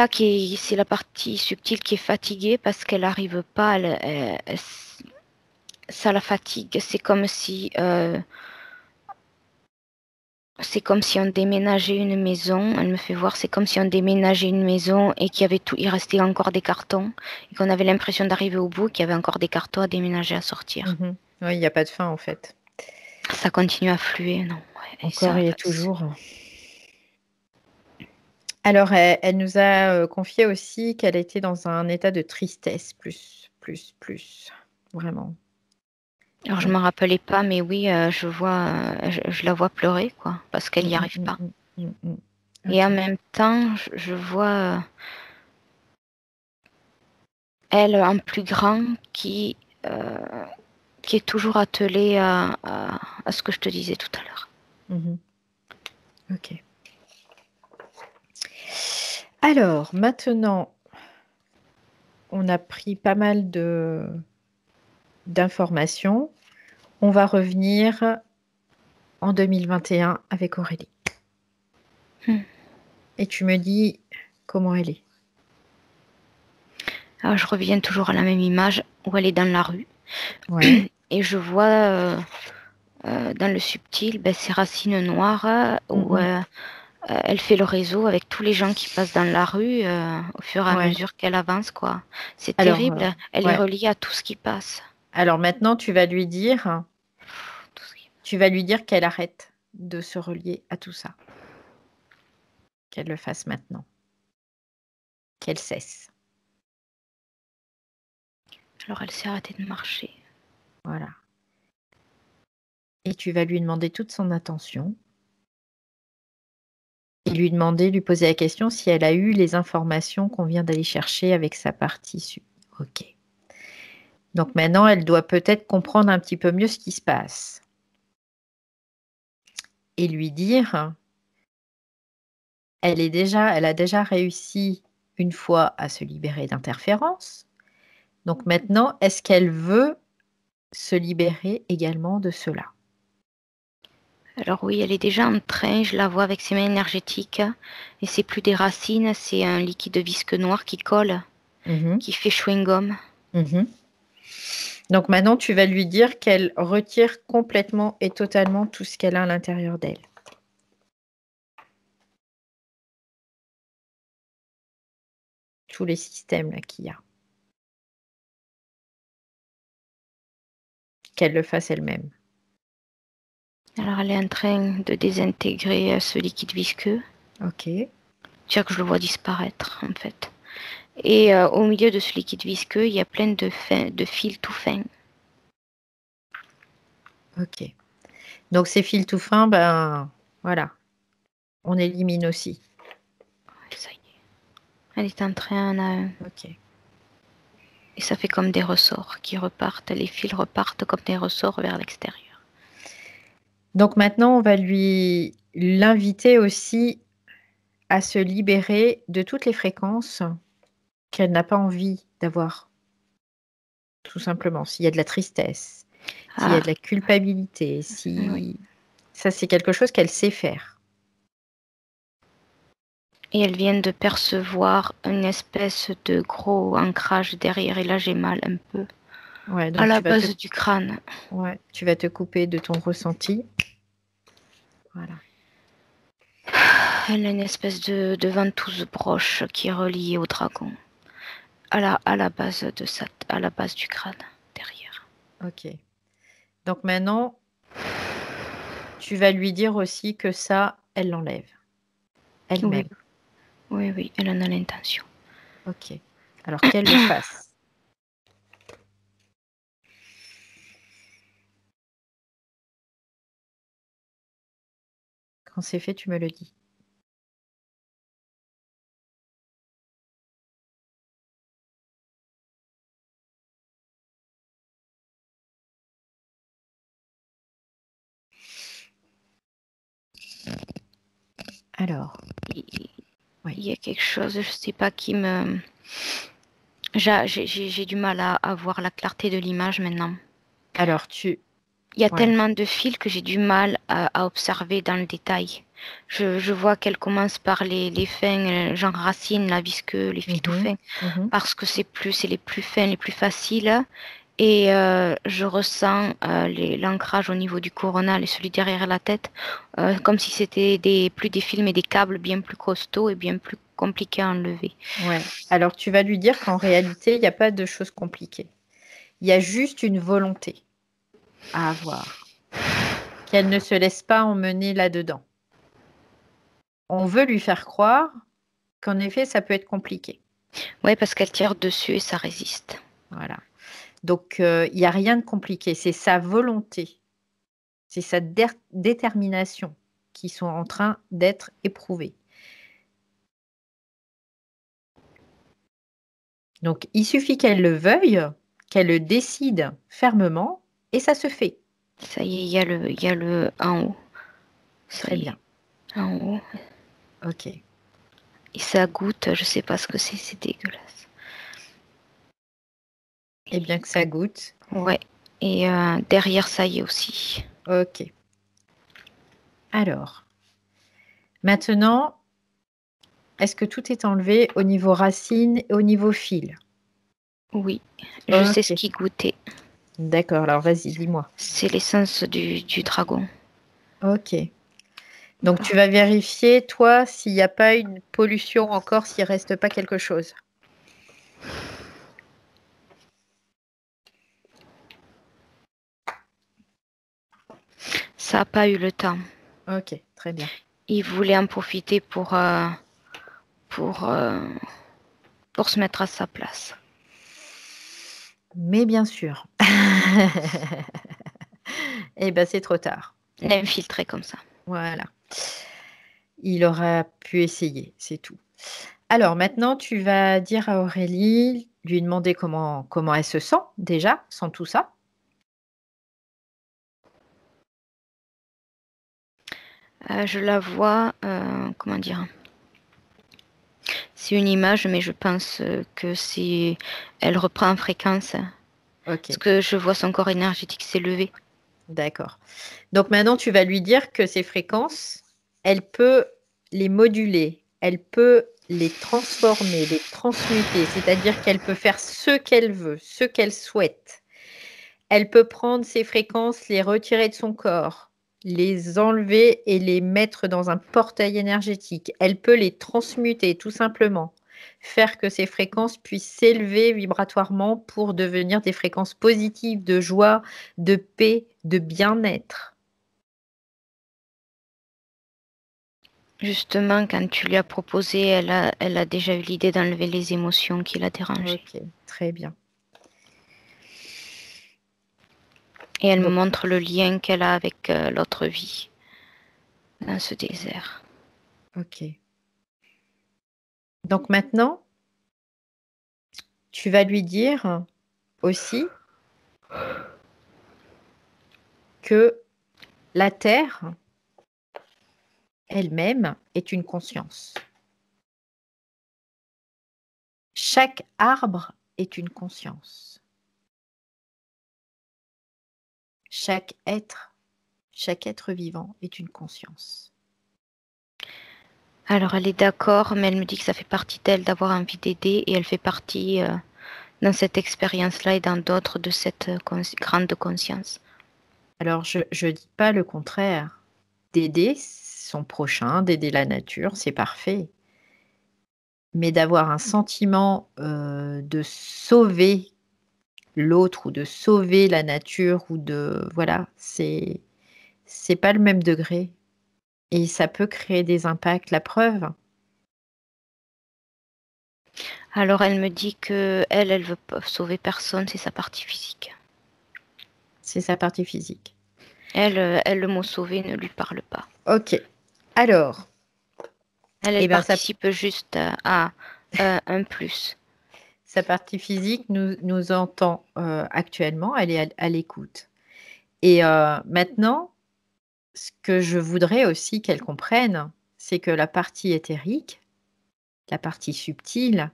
c'est la partie subtile qui est fatiguée parce qu'elle n'arrive pas, ça la fatigue. C'est comme si on déménageait une maison. Elle me fait voir, c'est comme si on déménageait une maison et qu'il y avait tout, il restait encore des cartons et qu'on avait l'impression d'arriver au bout, qu'il y avait encore des cartons à déménager, à sortir. Mhm. Oui, il n'y a pas de fin en fait. Ça continue à fluer, non. Ouais, et Encore ça, et toujours. Alors, elle nous a confié aussi qu'elle était dans un état de tristesse, plus. Vraiment. Alors, je ne me rappelais pas, mais oui, je la vois pleurer, quoi, parce qu'elle n'y arrive pas. Et en même temps, je vois elle en plus grand qui est toujours attelée à ce que je te disais tout à l'heure. Ok. Alors, maintenant, on a pris pas mal d'informations. On va revenir en 2021 avec Aurélie. Et tu me dis comment elle est. Alors, je reviens toujours à la même image où elle est dans la rue. Ouais. Et je vois dans le subtil ces racines noires où elle fait le réseau avec tous les gens qui passent dans la rue au fur et à mesure qu'elle avance, quoi. C'est terrible. Elle est reliée à tout ce qui passe. Alors maintenant, tu vas lui dire qu'elle arrête de se relier à tout ça. Qu'elle le fasse maintenant. Qu'elle cesse. Alors elle s'est arrêtée de marcher. Voilà. Et tu vas lui demander toute son attention. Et lui poser la question si elle a eu les informations qu'on vient d'aller chercher avec sa partie sub. Ok. Donc maintenant, elle doit peut-être comprendre un petit peu mieux ce qui se passe. Et lui dire, elle a déjà réussi une fois à se libérer d'interférences. Donc maintenant, est-ce qu'elle veut se libérer également de cela? Alors oui, elle est déjà en train, je la vois avec ses mains énergétiques. Et c'est plus des racines, c'est un liquide visque noir qui colle, qui fait chewing-gum. Donc maintenant, tu vas lui dire qu'elle retire complètement et totalement tout ce qu'elle a à l'intérieur d'elle. Tous les systèmes là qu'il y a. Qu'elle le fasse elle-même. Alors elle est en train de désintégrer ce liquide visqueux. Ok. Tu vois que je le vois disparaître en fait. Et au milieu de ce liquide visqueux, il y a plein de fils tout fins. Ok. Donc ces fils tout fins, ben voilà. On élimine aussi. Ça y est. Elle est en train... Ok. Et ça fait comme des ressorts qui repartent. Les fils repartent comme des ressorts vers l'extérieur. Donc maintenant, on va l'inviter aussi à se libérer de toutes les fréquences qu'elle n'a pas envie d'avoir. Tout simplement. S'il y a de la tristesse, s'il y a de la culpabilité, si... Ça, c'est quelque chose qu'elle sait faire. Et elle vient de percevoir une espèce de gros ancrage derrière. Et là, j'ai mal un peu. Ouais, donc à la base du crâne. Ouais, tu vas te couper de ton ressenti. Voilà. Elle a une espèce de ventouse broche qui est reliée au dragon. À la base du crâne, derrière. Ok. Donc maintenant, tu vas lui dire aussi que ça, elle l'enlève. Elle-même. Oui, elle en a l'intention. Ok. Alors qu'elle le fasse. Quand c'est fait, tu me le dis. Alors. Il y a quelque chose, je sais pas, qui me... J'ai du mal à voir la clarté de l'image maintenant. Alors, il y a tellement de fils que j'ai du mal à observer dans le détail. Je vois qu'elle commence par les fins, genre racines, la visqueux, les fils tout fins, parce que c'est les plus fins, les plus faciles. Et je ressens l'ancrage au niveau du coronal et celui derrière la tête, comme si c'était plus des fils mais des câbles bien plus costauds et bien plus compliqués à enlever. Ouais. Alors tu vas lui dire qu'en réalité, il n'y a pas de choses compliquées. Il y a juste une volonté à avoir. Qu'elle ne se laisse pas emmener là-dedans. On veut lui faire croire qu'en effet, ça peut être compliqué. Oui, parce qu'elle tire dessus et ça résiste. Voilà. Donc, il n'y a rien de compliqué. C'est sa volonté, c'est sa détermination qui sont en train d'être éprouvées. Donc, il suffit qu'elle le veuille, qu'elle le décide fermement, et ça se fait. Ça y est, il y a le en haut. Ça Très y est, bien. en haut. Ok. Et ça goûte, je sais pas ce que c'est dégueulasse. Et bien que ça goûte. Ouais. Et derrière, ça y est aussi. Ok. Alors, maintenant, est-ce que tout est enlevé au niveau racine et au niveau fil? Oui, je sais ce Ok. qui goûtait. D'accord, alors vas-y, dis-moi. C'est l'essence du dragon. Ok. Donc, tu vas vérifier, toi, s'il n'y a pas une pollution encore, s'il ne reste pas quelque chose. Ça n'a pas eu le temps. Ok, très bien. Il voulait en profiter pour se mettre à sa place. Mais bien sûr. Eh bien, c'est trop tard. L'infiltrer comme ça. Voilà. Il aura pu essayer, c'est tout. Alors maintenant, tu vas dire à Aurélie, lui demander comment elle se sent déjà, sans tout ça. Je la vois, comment dire. C'est une image, mais je pense que c'est. Elle reprend en fréquence. Ok, Parce que je vois son corps énergétique s'élever. d'accord. Donc maintenant, tu vas lui dire que ces fréquences, elle peut les moduler, elle peut les transformer, les transmuter, c'est-à-dire qu'elle peut faire ce qu'elle veut, ce qu'elle souhaite. Elle peut prendre ces fréquences, les retirer de son corps, les enlever et les mettre dans un portail énergétique. Elle peut les transmuter tout simplement, faire que ces fréquences puissent s'élever vibratoirement pour devenir des fréquences positives de joie, de paix, de bien-être. Justement, quand tu lui as proposé, elle a déjà eu l'idée d'enlever les émotions qui la dérangeaient. Ok, très bien. Et elle me Donc, montre le lien qu'elle a avec l'autre vie dans ce désert. ok. Donc maintenant, tu vas lui dire aussi que la Terre elle-même est une conscience. Chaque arbre est une conscience. Chaque être vivant est une conscience. Alors elle est d'accord, mais elle me dit que ça fait partie d'elle d'avoir envie d'aider et elle fait partie dans cette expérience-là et dans d'autres de cette grande conscience. Alors, je ne dis pas le contraire. D'aider son prochain, d'aider la nature, c'est parfait. Mais d'avoir un sentiment de sauver l'autre ou de sauver la nature ou de... Voilà, c'est pas le même degré. Et ça peut créer des impacts. La preuve, Alors elle me dit que elle veut pas sauver personne, c'est sa partie physique. c'est sa partie physique. Elle, le mot sauver ne lui parle pas. Ok. Alors, Elle eh ben, participe juste à un plus. sa partie physique nous entend actuellement, elle est à l'écoute. Et maintenant, ce que je voudrais aussi qu'elle comprenne, c'est que la partie éthérique, la partie subtile,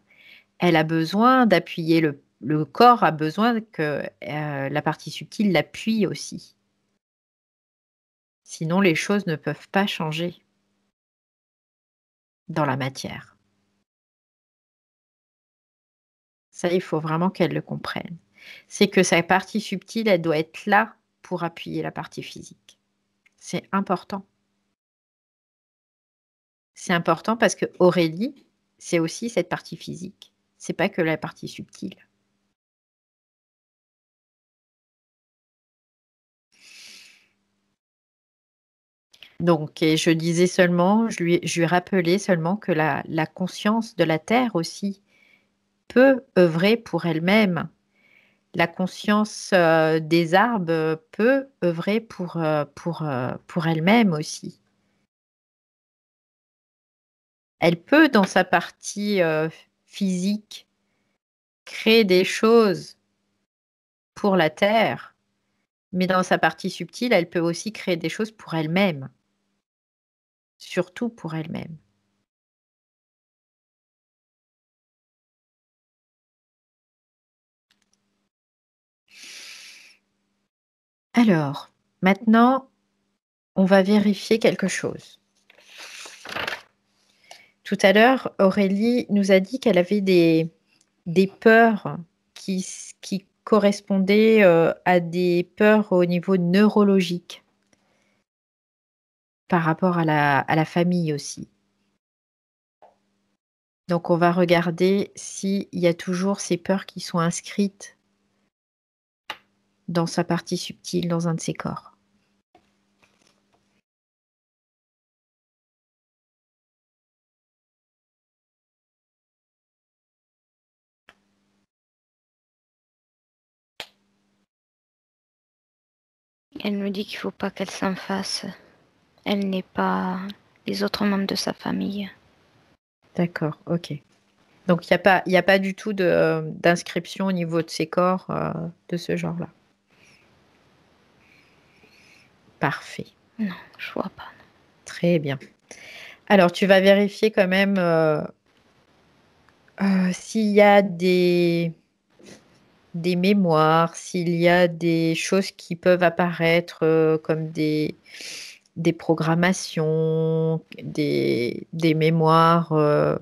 elle a besoin d'appuyer le corps a besoin que la partie subtile l'appuie aussi. Sinon, les choses ne peuvent pas changer dans la matière. Ça, il faut vraiment qu'elle le comprenne. C'est que sa partie subtile, elle doit être là pour appuyer la partie physique. C'est important. C'est important parce que Aurélie, c'est aussi cette partie physique. C'est pas que la partie subtile. Donc, et je disais seulement, je lui rappelais seulement que la conscience de la Terre aussi peut œuvrer pour elle-même. La conscience des arbres peut œuvrer pour elle-même aussi. Elle peut, dans sa partie physique, créer des choses pour la Terre, mais dans sa partie subtile, elle peut aussi créer des choses pour elle-même, surtout pour elle-même. Alors, maintenant, on va vérifier quelque chose. Tout à l'heure, Aurélie nous a dit qu'elle avait des peurs qui correspondaient à des peurs au niveau neurologique, par rapport à la famille aussi. Donc on va regarder s'il y a toujours ces peurs qui sont inscrites dans sa partie subtile, dans un de ses corps. Elle me dit qu'il ne faut pas qu'elle s'en fasse. Elle n'est pas les autres membres de sa famille. D'accord, ok. Donc il n'y a pas du tout d'inscription au niveau de ses corps de ce genre-là. Parfait. Non, je vois pas. Très bien. Alors tu vas vérifier quand même s'il y a des mémoires, s'il y a des choses qui peuvent apparaître comme des programmations, des mémoires,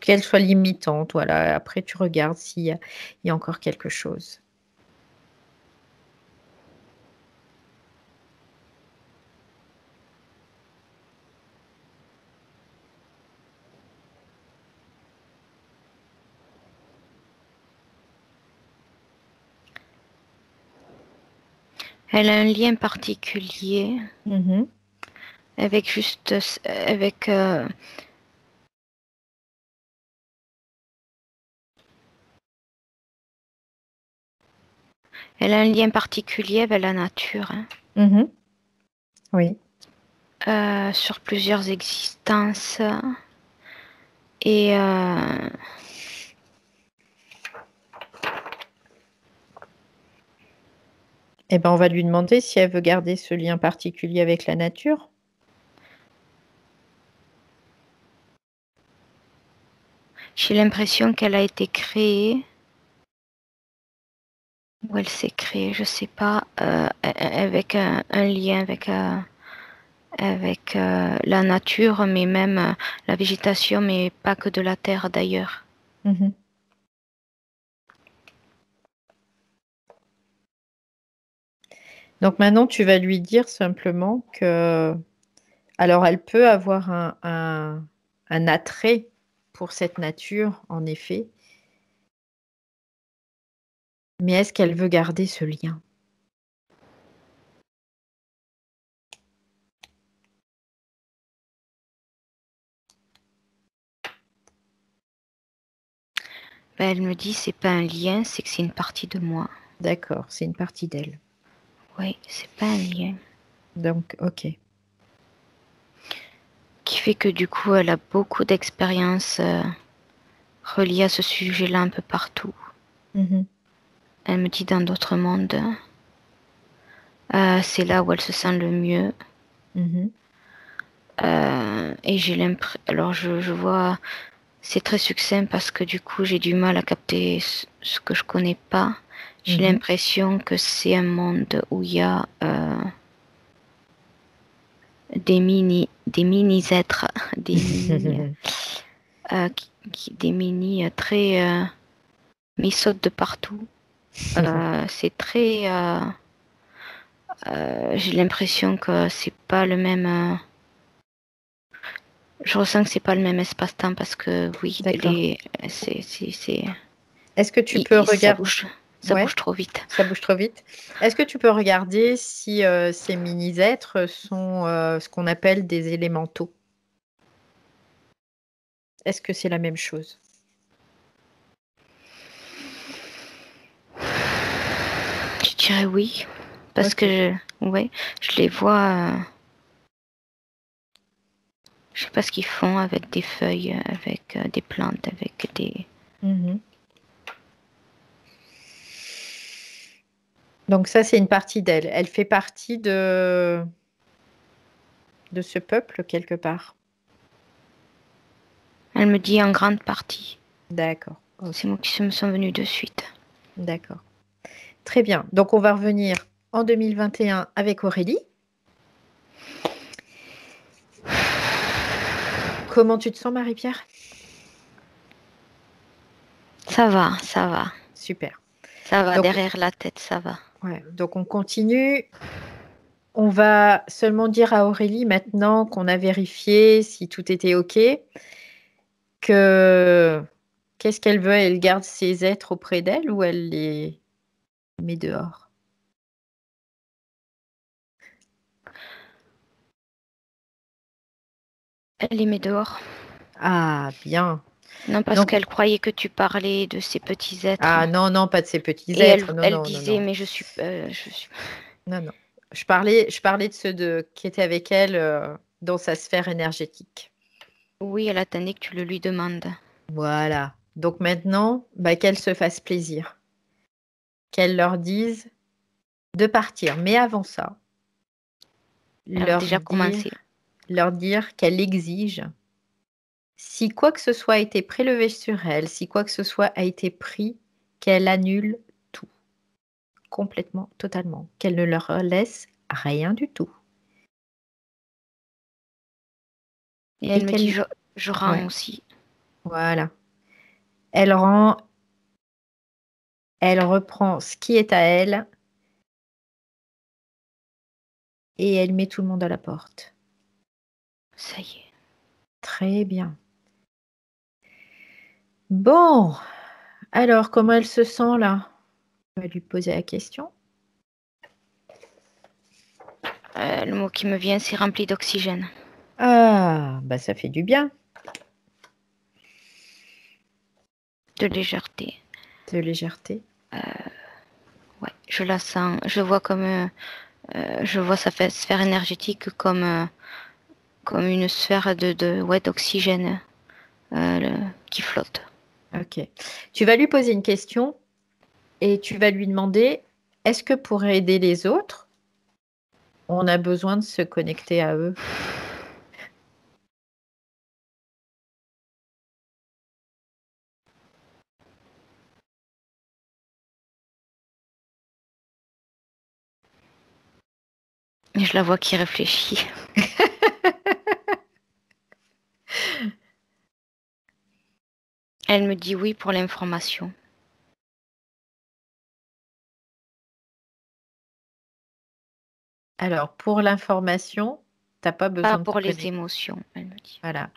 qu'elles soient limitantes. Voilà. Après, tu regardes s'il y a encore quelque chose. Elle a un lien particulier avec juste avec elle a un lien particulier avec la nature. Oui. Sur plusieurs existences et Eh ben, on va lui demander si elle veut garder ce lien particulier avec la nature. J'ai l'impression qu'elle a été créée, ou elle s'est créée, je sais pas, avec un lien avec la nature, mais même la végétation, mais pas que de la terre d'ailleurs. Donc maintenant, tu vas lui dire simplement que, alors elle peut avoir un attrait pour cette nature, en effet, mais est-ce qu'elle veut garder ce lien? Ben, elle me dit c'est pas un lien, c'est que c'est une partie de moi. D'accord, c'est une partie d'elle. Oui, c'est pas un lien. Donc, ok. Qui fait que du coup, elle a beaucoup d'expériences reliées à ce sujet-là un peu partout. Elle me dit dans d'autres mondes, c'est là où elle se sent le mieux. Et j'ai l'impression, alors je vois, c'est très succinct parce que du coup j'ai du mal à capter ce que je connais pas. J'ai l'impression que c'est un monde où il y a des mini êtres, des mini, des mini très, mais ils sautent de partout. C'est très, j'ai l'impression que c'est pas le même. Je ressens que c'est pas le même espace-temps parce que oui, c'est. Est-ce que tu peux regarder? Ça Ouais, bouge trop vite. ça bouge trop vite. Est-ce que tu peux regarder si ces mini-êtres sont ce qu'on appelle des élémentaux? Est-ce que c'est la même chose? Je dirais oui. Parce Ok. que je les vois. Je sais pas ce qu'ils font avec des feuilles, avec des plantes, avec des. Mhm. Donc ça, c'est une partie d'elle. Elle fait partie de ce peuple quelque part. Elle me dit en grande partie. D'accord. Ok. C'est moi qui me sont venus de suite. D'accord. Très bien. Donc on va revenir en 2021 avec Aurélie. Comment tu te sens, Marie-Pierre? Ça va, ça va. Super. Ça va Donc, derrière la tête, ça va. ouais, donc on continue. On va seulement dire à Aurélie maintenant qu'on a vérifié si tout était OK, que qu'est-ce qu'elle veut? Elle garde ses êtres auprès d'elle ou elle les met dehors? Elle les met dehors. Ah, bien. Non, parce Donc, qu'elle croyait que tu parlais de ces petits êtres. ah non, non, pas de ces petits Et êtres. Non, elle non, non, disait, non. mais je suis. Non, non. Je parlais de ceux qui étaient avec elle dans sa sphère énergétique. Oui, elle attendait que tu le lui demandes. Voilà. Donc maintenant, bah, qu'elle se fasse plaisir. Qu'elle leur dise de partir. Mais avant ça, Elle a leur déjà dire, commencé. leur dire qu'elle exige, si quoi que ce soit a été prélevé sur elle, si quoi que ce soit a été pris, qu'elle annule tout, complètement, totalement, qu'elle ne leur laisse rien du tout. Et Et elle me dit, qu'elle, je rends ouais, aussi. voilà. Elle rend, elle reprend ce qui est à elle et elle met tout le monde à la porte. Ça y est. Très bien. Bon, alors comment elle se sent là? On va lui poser la question. Le mot qui me vient, c'est rempli d'oxygène. Ah, bah ça fait du bien, De légèreté. de légèreté. Ouais, je la sens. Je vois je vois sa sphère énergétique comme une sphère d'oxygène qui flotte. Ok. Tu vas lui poser une question et tu vas lui demander, est-ce que pour aider les autres, on a besoin de se connecter à eux? Et je la vois qui réfléchit. Elle me dit oui pour l'information. Alors, pour l'information, t'as pas Pas besoin de te pour les connecter. émotions, elle me dit. Voilà.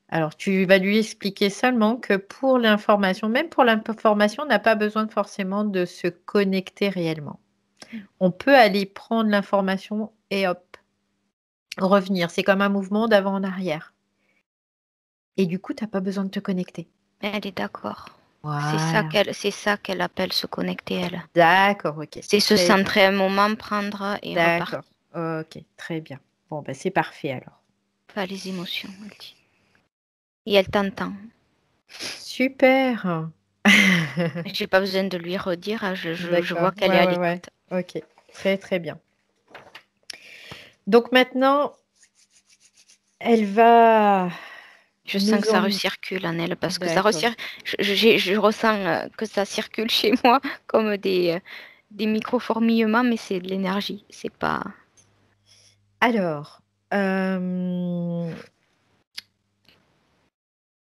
Alors, tu vas lui expliquer seulement que pour l'information, même pour l'information, on n'a pas besoin forcément de se connecter réellement. On peut aller prendre l'information et hop, revenir. C'est comme un mouvement d'avant en arrière. Et du coup, tu n'as pas besoin de te connecter. Elle est d'accord. Voilà. C'est ça qu'elle appelle se connecter, elle. D'accord, ok. C'est se Très bien. centrer un moment, prendre et repartir. D'accord. Ok, très bien. Bon, ben, c'est parfait alors. Pas les émotions, elle dit. Et elle t'entend. Super. J'ai pas besoin de lui redire, je D'accord. vois qu'elle est Ouais, à ouais, ouais. l'écoute. Ok. Très, très bien. Donc maintenant, elle va Je sens que nous ça emmener. recircule en elle, parce que ça D'accord. recircule. Je ressens que ça circule chez moi comme des micro-fourmillements, mais c'est de l'énergie. C'est pas. Alors,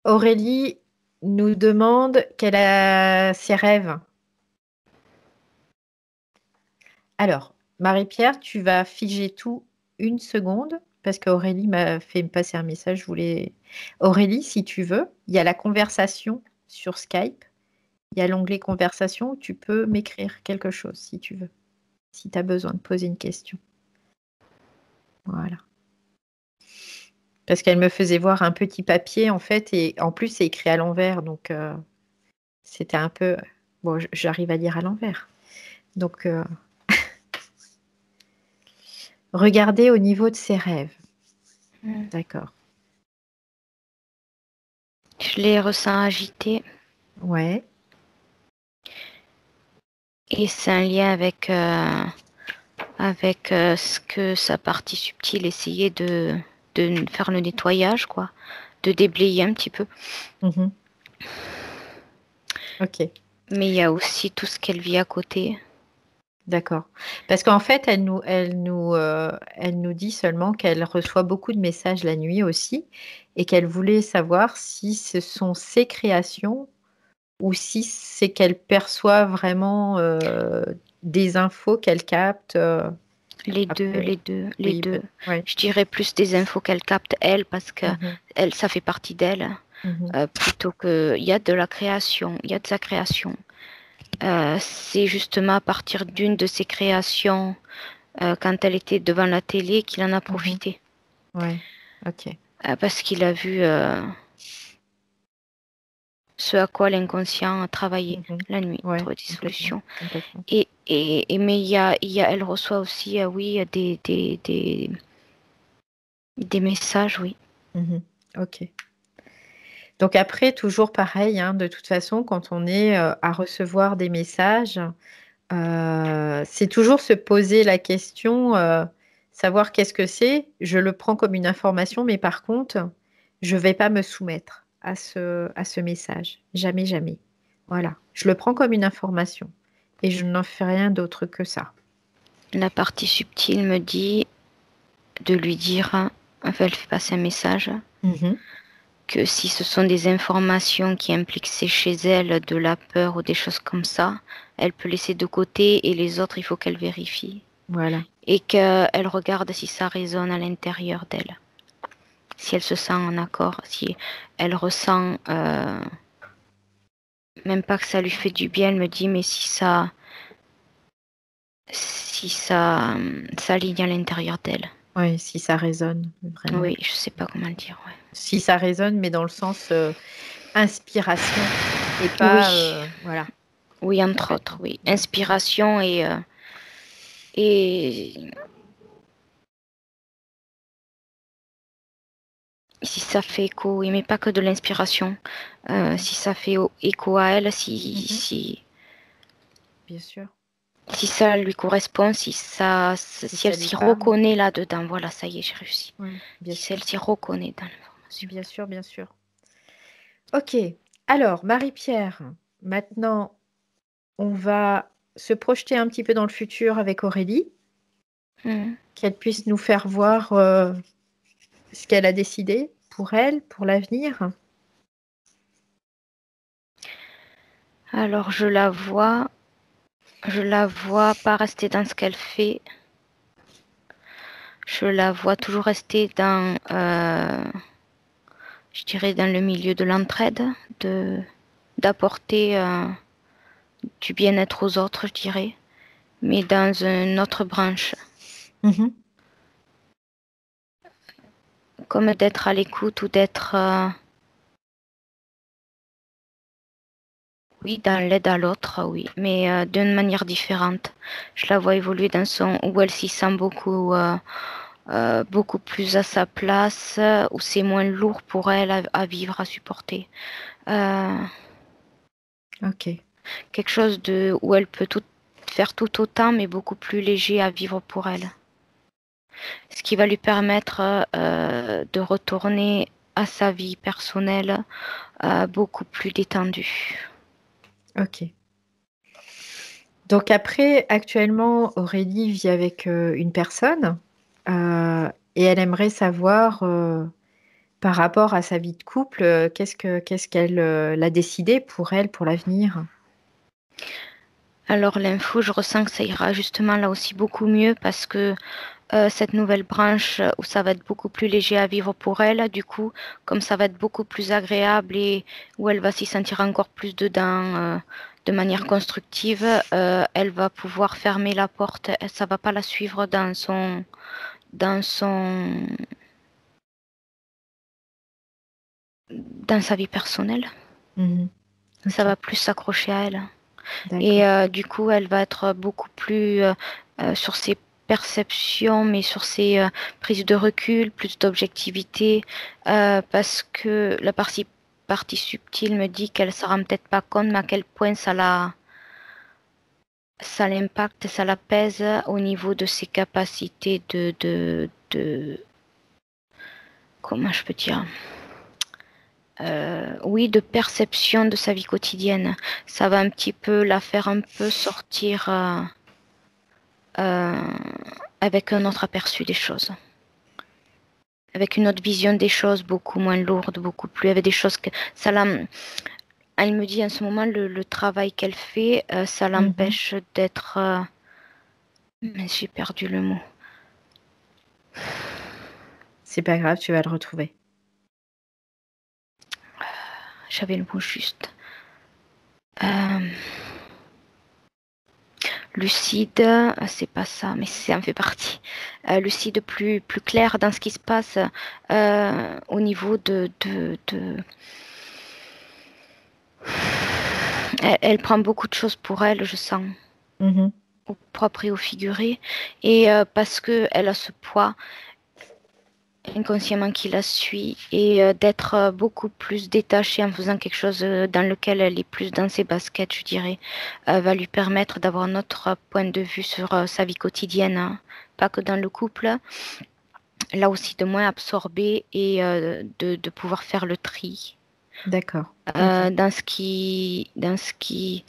Aurélie nous demande quelle a ses rêves. Alors, Marie-Pierre, tu vas figer tout une seconde parce qu'Aurélie m'a fait me passer un message. Aurélie, si tu veux, il y a la conversation sur Skype. il y a l'onglet conversation où tu peux m'écrire quelque chose si tu veux, si tu as besoin de poser une question. Voilà. Parce qu'elle me faisait voir un petit papier en fait, et en plus c'est écrit à l'envers, donc c'était un peu... Bon, j'arrive à lire à l'envers. Donc, regardez au niveau de ses rêves. D'accord. Je les ressens agités. Ouais. Et c'est un lien avec, ce que sa partie subtile essayait de faire le nettoyage, quoi. De déblayer un petit peu. Mhm. Ok. Mais il y a aussi tout ce qu'elle vit à côté. D'accord. Parce qu'en fait, elle nous dit seulement qu'elle reçoit beaucoup de messages la nuit aussi et qu'elle voulait savoir si ce sont ses créations ou si c'est qu'elle perçoit vraiment des infos qu'elle capte. Les deux, Après. les deux, les Oui, deux. ouais. Je dirais plus des infos qu'elle capte, elle, parce que Mhm. elle, ça fait partie d'elle. Plutôt que... Il y a de la création, il y a de sa création. C'est justement à partir d'une de ses créations, quand elle était devant la télé, qu'il en a profité. Ouais, ok. Parce qu'il a vu ce à quoi l'inconscient a travaillé la nuit, Ouais, trouver des solutions. complètement. Mais elle reçoit aussi, oui, des messages, oui. Ok. Donc après, toujours pareil, hein, de toute façon, quand on est à recevoir des messages, c'est toujours se poser la question, savoir qu'est-ce que c'est. Je le prends comme une information, mais par contre, je ne vais pas me soumettre à ce message. Jamais, jamais. Voilà. Je le prends comme une information et je n'en fais rien d'autre que ça. La partie subtile me dit de lui dire, enfin, elle fait passer un message, que si ce sont des informations qui impliquent chez elle de la peur ou des choses comme ça, elle peut laisser de côté et les autres, il faut qu'elle vérifie. Voilà. Et qu'elle regarde si ça résonne à l'intérieur d'elle. Si elle se sent en accord, si elle ressent même pas que ça lui fait du bien, elle me dit, mais si ça s'aligne à l'intérieur d'elle. Oui, si ça résonne, vraiment. Oui, je sais pas comment le dire. Ouais. Si ça résonne, mais dans le sens inspiration et pas... Oui. Voilà. Oui, entre autres, oui. Inspiration et si ça fait écho, oui, mais pas que de l'inspiration. Si ça fait écho à elle, Bien sûr. Si ça lui correspond, si elle s'y reconnaît là-dedans, voilà, ça y est, j'ai réussi. Oui, bien sûr. Si elle s'y reconnaît dans l'information. Bien sûr, bien sûr. Ok. Alors, Marie-Pierre, maintenant, on va se projeter un petit peu dans le futur avec Aurélie, qu'elle puisse nous faire voir ce qu'elle a décidé pour elle, pour l'avenir. Alors, je la vois pas rester dans ce qu'elle fait. Je la vois toujours rester dans, je dirais, dans le milieu de l'entraide, d'apporter du bien-être aux autres, je dirais, mais dans une autre branche. Comme d'être à l'écoute ou d'être, oui, dans l'aide à l'autre, oui, mais d'une manière différente. Je la vois évoluer dans son, où elle s'y sent beaucoup plus à sa place, où c'est moins lourd pour elle à vivre, à supporter. Ok. Quelque chose où elle peut faire tout autant, mais beaucoup plus léger à vivre pour elle. Ce qui va lui permettre de retourner à sa vie personnelle beaucoup plus détendue. Ok. Donc après, actuellement, Aurélie vit avec une personne et elle aimerait savoir par rapport à sa vie de couple, qu'est-ce qu'elle a décidé pour elle, pour l'avenir. Alors l'info, je ressens que ça ira justement là aussi beaucoup mieux parce que cette nouvelle branche où ça va être beaucoup plus léger à vivre pour elle. Du coup, comme ça va être beaucoup plus agréable et où elle va s'y sentir encore plus dedans de manière constructive, elle va pouvoir fermer la porte. Ça va pas la suivre dans son, dans sa vie personnelle. Mhm. Ça Ok, va plus s'accrocher à elle. d'accord. Et du coup, elle va être beaucoup plus sur ses perceptions, mais sur ses prises de recul, plus d'objectivité, parce que la partie subtile me dit qu'elle ne se rend peut-être pas compte, mais à quel point ça l'impacte, ça la pèse au niveau de ses capacités comment je peux dire, oui, de perception de sa vie quotidienne. Ça va un petit peu la faire un peu sortir euh, avec un autre aperçu des choses, avec une autre vision des choses, beaucoup moins lourde, beaucoup plus, avec des choses que ça la, elle me dit en ce moment le travail qu'elle fait, ça Mhm. l'empêche d'être, mais j'ai perdu le mot. C'est pas grave, tu vas le retrouver. J'avais le mot juste. Euh, lucide, c'est pas ça, mais ça en fait partie. Lucide, plus clair dans ce qui se passe au niveau elle prend beaucoup de choses pour elle, je sens, Mhm. au propre et au figuré, et parce que elle a ce poids inconsciemment qui la suit et d'être beaucoup plus détachée en faisant quelque chose dans lequel elle est plus dans ses baskets, je dirais, va lui permettre d'avoir un autre point de vue sur sa vie quotidienne, hein. Pas que dans le couple, là aussi de moins absorber et de pouvoir faire le tri D'accord. Ok. dans ce qui...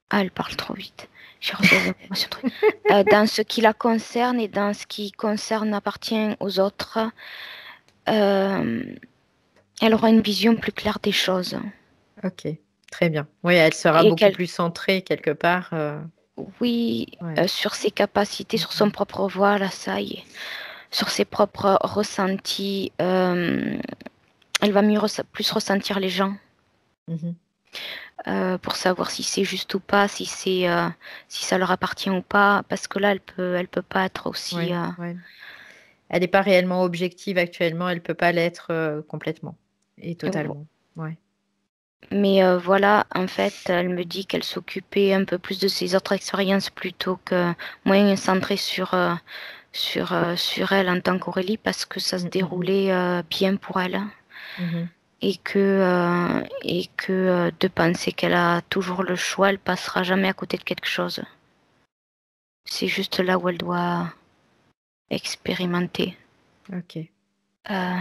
Ah, elle parle trop vite. J'ai reçu des informations trop vite. Dans ce qui la concerne et dans ce qui concerne appartient aux autres. Euh, Elle aura une vision plus claire des choses. Ok, très bien. Oui, elle sera Et beaucoup qu'elle, plus centrée quelque part. oui, Ouais. sur ses capacités, sur son Mhm. propre voix, là, ça y est, sur ses propres ressentis, elle va plus ressentir les gens Mhm. pour savoir si c'est juste ou pas, si ça leur appartient ou pas, parce que là, elle peut pas être aussi. Ouais, ouais. Elle n'est pas réellement objective actuellement, elle ne peut pas l'être complètement et totalement. Ouais. Mais voilà, en fait, elle me dit qu'elle s'occupait un peu plus de ses autres expériences plutôt que moins centrée sur elle en tant qu'Aurélie parce que ça se Mhm. déroulait bien pour elle Mhm. et que de penser qu'elle a toujours le choix, elle passera jamais à côté de quelque chose. C'est juste là où elle doit expérimenter, Ok. euh,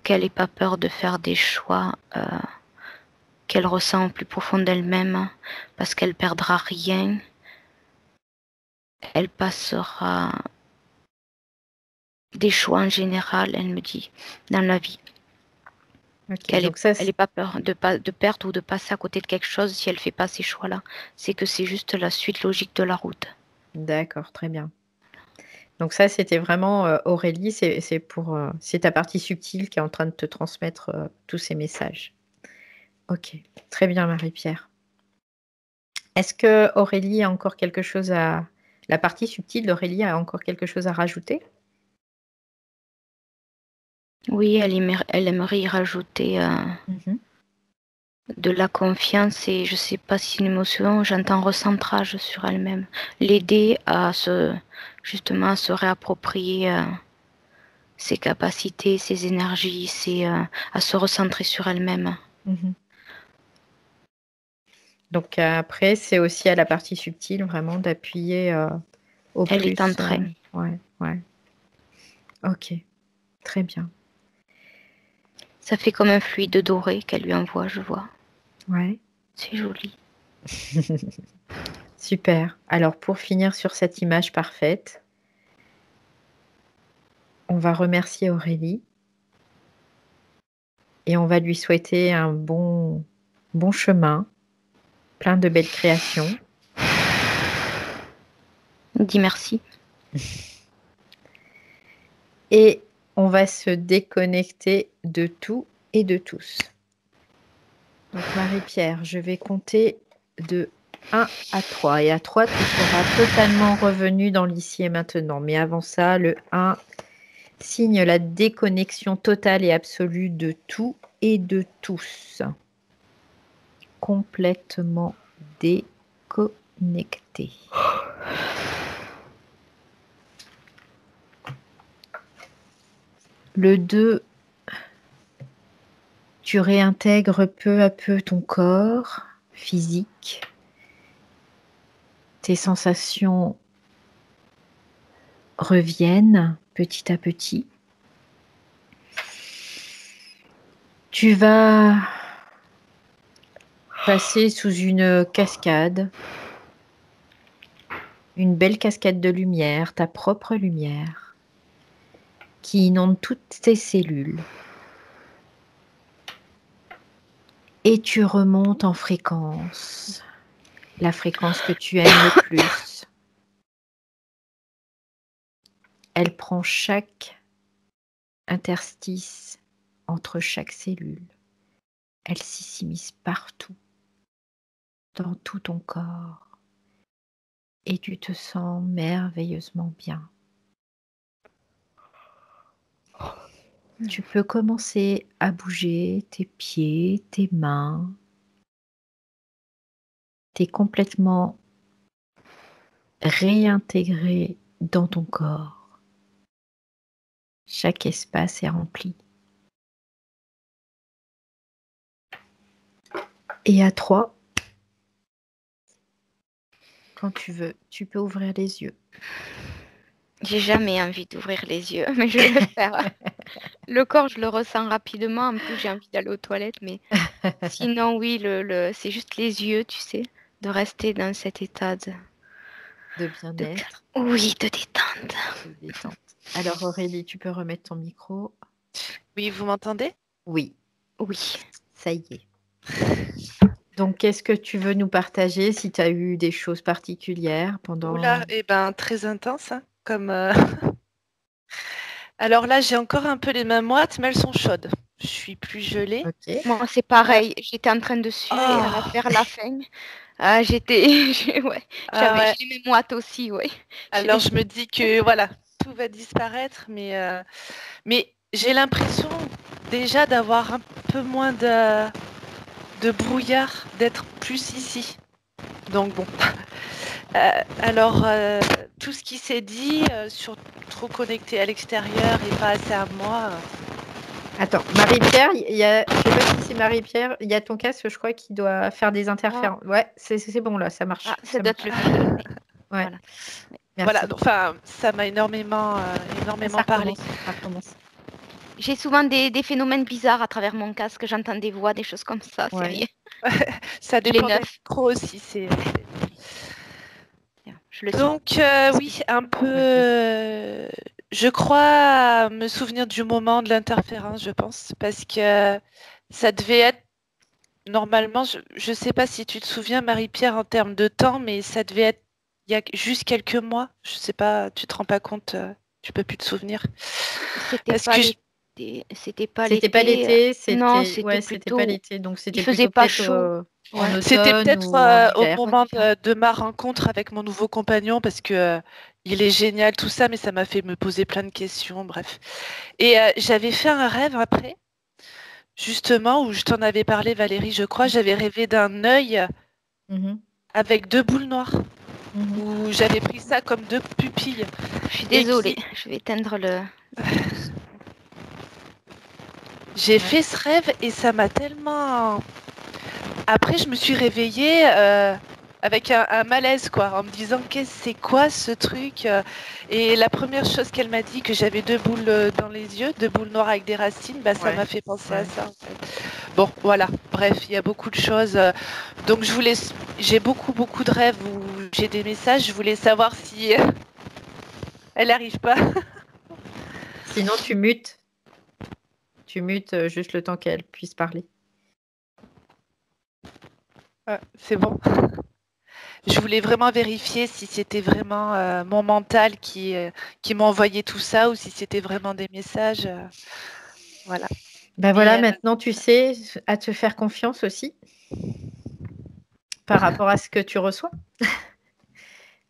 qu'elle n'ait pas peur de faire des choix qu'elle ressent au plus profond d'elle-même parce qu'elle perdra rien. Elle passera des choix en général, elle me dit, dans la vie. Ok. Donc ça, Elle ait pas peur de perdre ou de passer à côté de quelque chose si elle fait pas ces choix-là. C'est que c'est juste la suite logique de la route. d'accord, très bien. Donc ça, c'était vraiment Aurélie, c'est ta partie subtile qui est en train de te transmettre tous ces messages. Ok, très bien, Marie-Pierre. Est-ce que Aurélie a encore quelque chose à... La partie subtile d'Aurélie a encore quelque chose à rajouter? Oui, elle aimerait y rajouter Mhm. de la confiance et je sais pas si c'est une émotion, j'entends recentrage sur elle-même. L'aider justement à se réapproprier ses capacités, ses énergies, à se recentrer sur elle-même. Mhm. Donc après, c'est aussi à la partie subtile vraiment d'appuyer au Elle est en plus. train. Ouais, ouais. Ok, très bien. Ça fait comme un fluide doré qu'elle lui envoie, je vois. Ouais. C'est joli. Super. Alors pour finir sur cette image parfaite, on va remercier Aurélie et on va lui souhaiter un bon chemin, plein de belles créations. Dis merci. Et on va se déconnecter de tout et de tous. Donc Marie-Pierre, je vais compter de 1 à 3. Et à 3, tu seras totalement revenu dans l'ici et maintenant. Mais avant ça, le 1 signe la déconnexion totale et absolue de tout et de tous. Complètement déconnecté. Le 2, tu réintègres peu à peu ton corps physique. Tes sensations reviennent petit à petit. Tu vas passer sous une cascade, une belle cascade de lumière, ta propre lumière, qui inonde toutes tes cellules. Et tu remontes en fréquence, la fréquence que tu aimes le plus. Elle prend chaque interstice entre chaque cellule. Elle s'y s'immisce partout, dans tout ton corps. Et tu te sens merveilleusement bien. Tu peux commencer à bouger tes pieds, tes mains. Tu es complètement réintégré dans ton corps. Chaque espace est rempli. Et à 3, quand tu veux, tu peux ouvrir les yeux. J'ai jamais envie d'ouvrir les yeux, mais je vais le faire. Le corps, je le ressens rapidement. En plus, j'ai envie d'aller aux toilettes, mais sinon, oui, c'est juste les yeux, tu sais, de rester dans cet état De bien-être. Oui, de détente. De détente. Alors Aurélie, tu peux remettre ton micro. Oui, vous m'entendez? Oui. Oui. Ça y est. Donc, qu'est-ce que tu veux nous partager si tu as eu des choses particulières pendant... Oula, très intense, hein, comme... Alors là, j'ai encore un peu les mains moites, mais elles sont chaudes. Je suis plus gelée. Ok. Moi, c'est pareil. J'étais en train de suer vers la fin. Ouais. J'ai les mains moites aussi, ouais. Alors je me dis que voilà, tout va disparaître, mais j'ai l'impression déjà d'avoir un peu moins de brouillard, d'être plus ici. Donc bon. Alors tout ce qui s'est dit sur trop connecté à l'extérieur et pas assez à moi. Attends, Marie-Pierre, je sais pas si c'est Marie-Pierre, il y a ton casque, je crois, qui doit faire des interférences. Ouais, c'est bon là, ça marche. Ah, ça doit être le fil. Ouais. Voilà. Voilà, enfin, ça m'a énormément parlé. Ça recommence. J'ai souvent des phénomènes bizarres à travers mon casque. J'entends des voix, des choses comme ça. Ouais. C'est rien. Ça dépend des micros aussi. Donc oui, un peu. Je crois me souvenir du moment de l'interférence, je pense, parce que ça devait être normalement. Je sais pas si tu te souviens, Marie-Pierre, en termes de temps, mais ça devait être il y a juste quelques mois. Je sais pas, tu te rends pas compte, tu peux plus te souvenir. C'était pas l'été. C'était pas l'été. Non, c'était c'était pas l'été, donc c'était il faisait pas chaud. En automne. C'était peut-être au moment Ouais. de ma rencontre avec mon nouveau compagnon, parce que il est génial tout ça, mais ça m'a fait me poser plein de questions, bref. Et j'avais fait un rêve après, justement, où je t'en avais parlé, Valérie, je crois. J'avais rêvé d'un œil avec 2 boules noires, où j'avais pris ça comme 2 pupilles. Je suis désolée, je vais éteindre le... J'ai fait ce rêve et ça m'a tellement... Après, je me suis réveillée avec un malaise, quoi, en me disant c'est quoi ce truc. Et la première chose qu'elle m'a dit, que j'avais 2 boules dans les yeux, 2 boules noires avec des racines, ça m'a fait penser à ça. En fait. Bon, voilà. Bref, il y a beaucoup de choses. Donc, j'ai beaucoup de rêves où j'ai des messages. Je voulais savoir si elle n'arrive pas. Sinon, tu mutes. Tu mutes juste le temps qu'elle puisse parler. C'est bon. je voulais vraiment vérifier si c'était vraiment mon mental qui m'envoyait tout ça ou si c'était vraiment des messages. Voilà. Ben voilà, Mais maintenant tu sais à te faire confiance aussi par rapport à ce que tu reçois.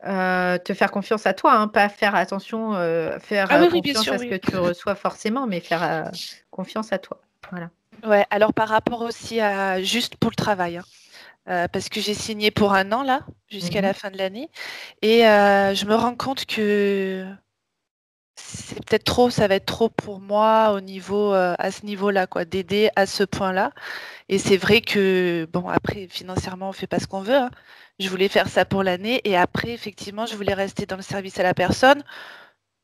Te faire confiance à toi, hein, pas faire attention, faire ah oui, oui, bien confiance sûr, à ce oui. que tu reçois forcément, mais faire confiance à toi. Voilà. Ouais, alors par rapport aussi à juste pour le travail, hein, parce que j'ai signé pour 1 an là, jusqu'à Mhm. la fin de l'année, et je me rends compte que c'est peut-être trop, ça va être trop pour moi au niveau, à ce niveau-là, quoi, d'aider à ce point-là. Et c'est vrai que, bon, après, financièrement, on fait pas ce qu'on veut, hein. Je voulais faire ça pour l'année et après, effectivement, je voulais rester dans le service à la personne,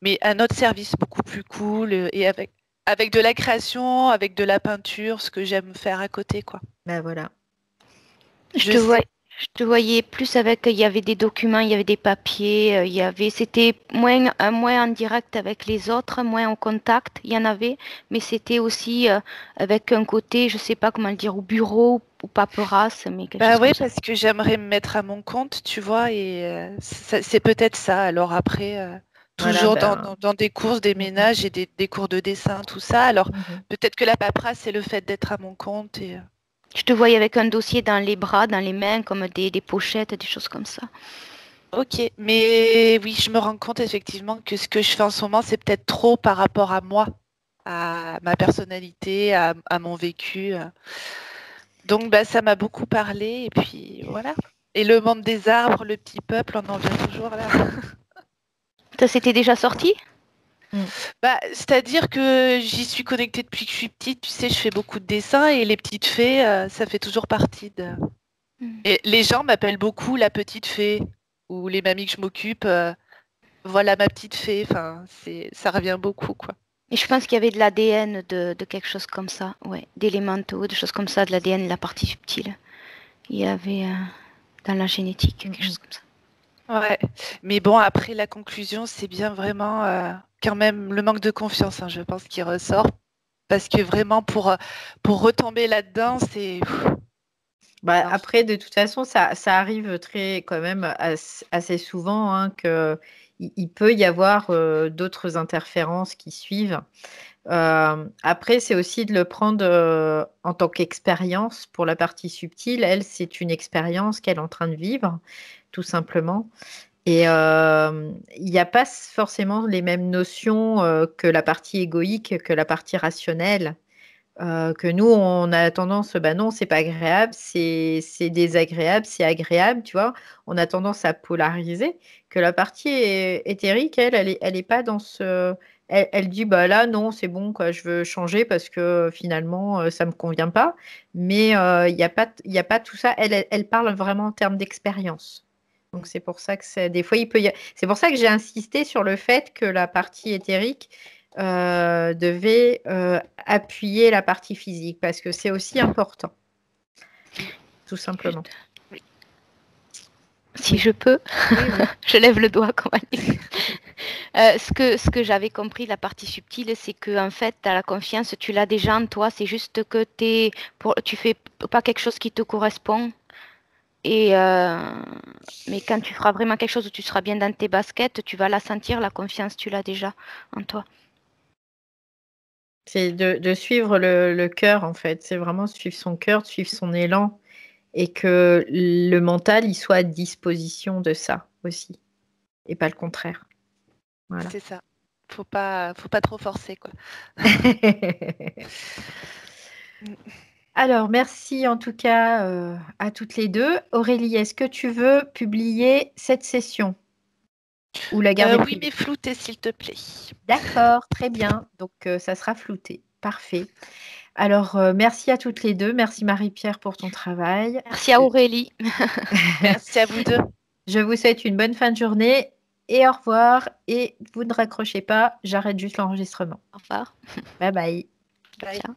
mais un autre service beaucoup plus cool et avec de la création, avec de la peinture, ce que j'aime faire à côté, quoi. Ben voilà. Je Je te vois, sais. je te voyais plus avec, il y avait des documents, il y avait des papiers, c'était moins en direct avec les autres, moins en contact, il y en avait, mais c'était aussi avec un côté, je sais pas comment le dire, au bureau ou paperasse, mais quelque Bah chose comme ouais, ça. parce que j'aimerais me mettre à mon compte, tu vois, et c'est peut-être ça. Alors après, Voilà, toujours ben. dans des courses, des Mhm. ménages et des cours de dessin, tout ça. Alors Mhm. peut-être que la paperasse, c'est le fait d'être à mon compte et Je te voyais avec un dossier dans les bras, dans les mains, comme des pochettes, des choses comme ça. ok. Mais oui, je me rends compte effectivement que ce que je fais en ce moment, c'est peut-être trop par rapport à moi, à ma personnalité, à mon vécu. Donc bah ça m'a beaucoup parlé et puis voilà. Et le monde des arbres, le petit peuple, on en vient toujours là. Ça s'était déjà sorti? Mm. Bah, c'est-à-dire que j'y suis connectée depuis que je suis petite, tu sais, je fais beaucoup de dessins et les petites fées, ça fait toujours partie de... Hmm. Et les gens m'appellent beaucoup la petite fée ou les mamies que je m'occupe, voilà ma petite fée, enfin, ça revient beaucoup, quoi. Et je pense qu'il y avait de l'ADN de quelque chose comme ça, ouais, d'élémentaux, des choses comme ça, de l'ADN, la partie subtile. Il y avait dans la génétique quelque Mhm. chose comme ça. Ouais, mais bon, après la conclusion, c'est bien vraiment quand même le manque de confiance, hein, je pense, qui ressort. Parce que vraiment, pour retomber là-dedans, c'est... Bah, Non. après, de toute façon, ça arrive très quand même assez souvent, hein, que il peut y avoir d'autres interférences qui suivent. Après, c'est aussi de le prendre en tant qu'expérience pour la partie subtile. Elle, c'est une expérience qu'elle est en train de vivre, tout simplement. Et il n'y a pas forcément les mêmes notions que la partie égoïque, que la partie rationnelle. Que nous, on a tendance, bah non, c'est pas agréable, c'est désagréable, c'est agréable, tu vois. On a tendance à polariser. Que la partie éthérique, elle est pas dans ce. Elle dit, bah là, non, c'est bon, quoi, je veux changer parce que finalement, ça me convient pas. Mais il y a pas tout ça. Elle parle vraiment en termes d'expérience. Donc c'est pour ça que des fois, c'est pour ça que j'ai insisté sur le fait que la partie éthérique devait appuyer la partie physique parce que c'est aussi important, tout simplement. Oui, Si Oui, je peux, oui, oui. je lève le doigt, comme on dit. Ce que j'avais compris, la partie subtile, c'est que en fait, t'as la confiance, tu l'as déjà en toi, c'est juste que tu fais pas quelque chose qui te correspond. Et mais quand tu feras vraiment quelque chose où tu seras bien dans tes baskets, tu vas la sentir, la confiance, tu l'as déjà en toi. C'est de suivre le cœur, en fait. C'est vraiment suivre son cœur, de suivre son élan et que le mental, il soit à disposition de ça aussi et pas le contraire. Voilà. c'est ça. Faut pas trop forcer, quoi. Alors, merci en tout cas à toutes les deux. Aurélie, est-ce que tu veux publier cette session ou la garder Oui, privée? mais flouté, s'il te plaît. D'accord, très bien. Donc, ça sera flouté. Parfait. Alors, merci à toutes les deux. Merci Marie-Pierre pour ton travail. Merci à Aurélie. Merci à vous deux. Je vous souhaite une bonne fin de journée et au revoir. Et vous ne raccrochez pas, j'arrête juste l'enregistrement. Au revoir. Bye bye. Bye. Ciao.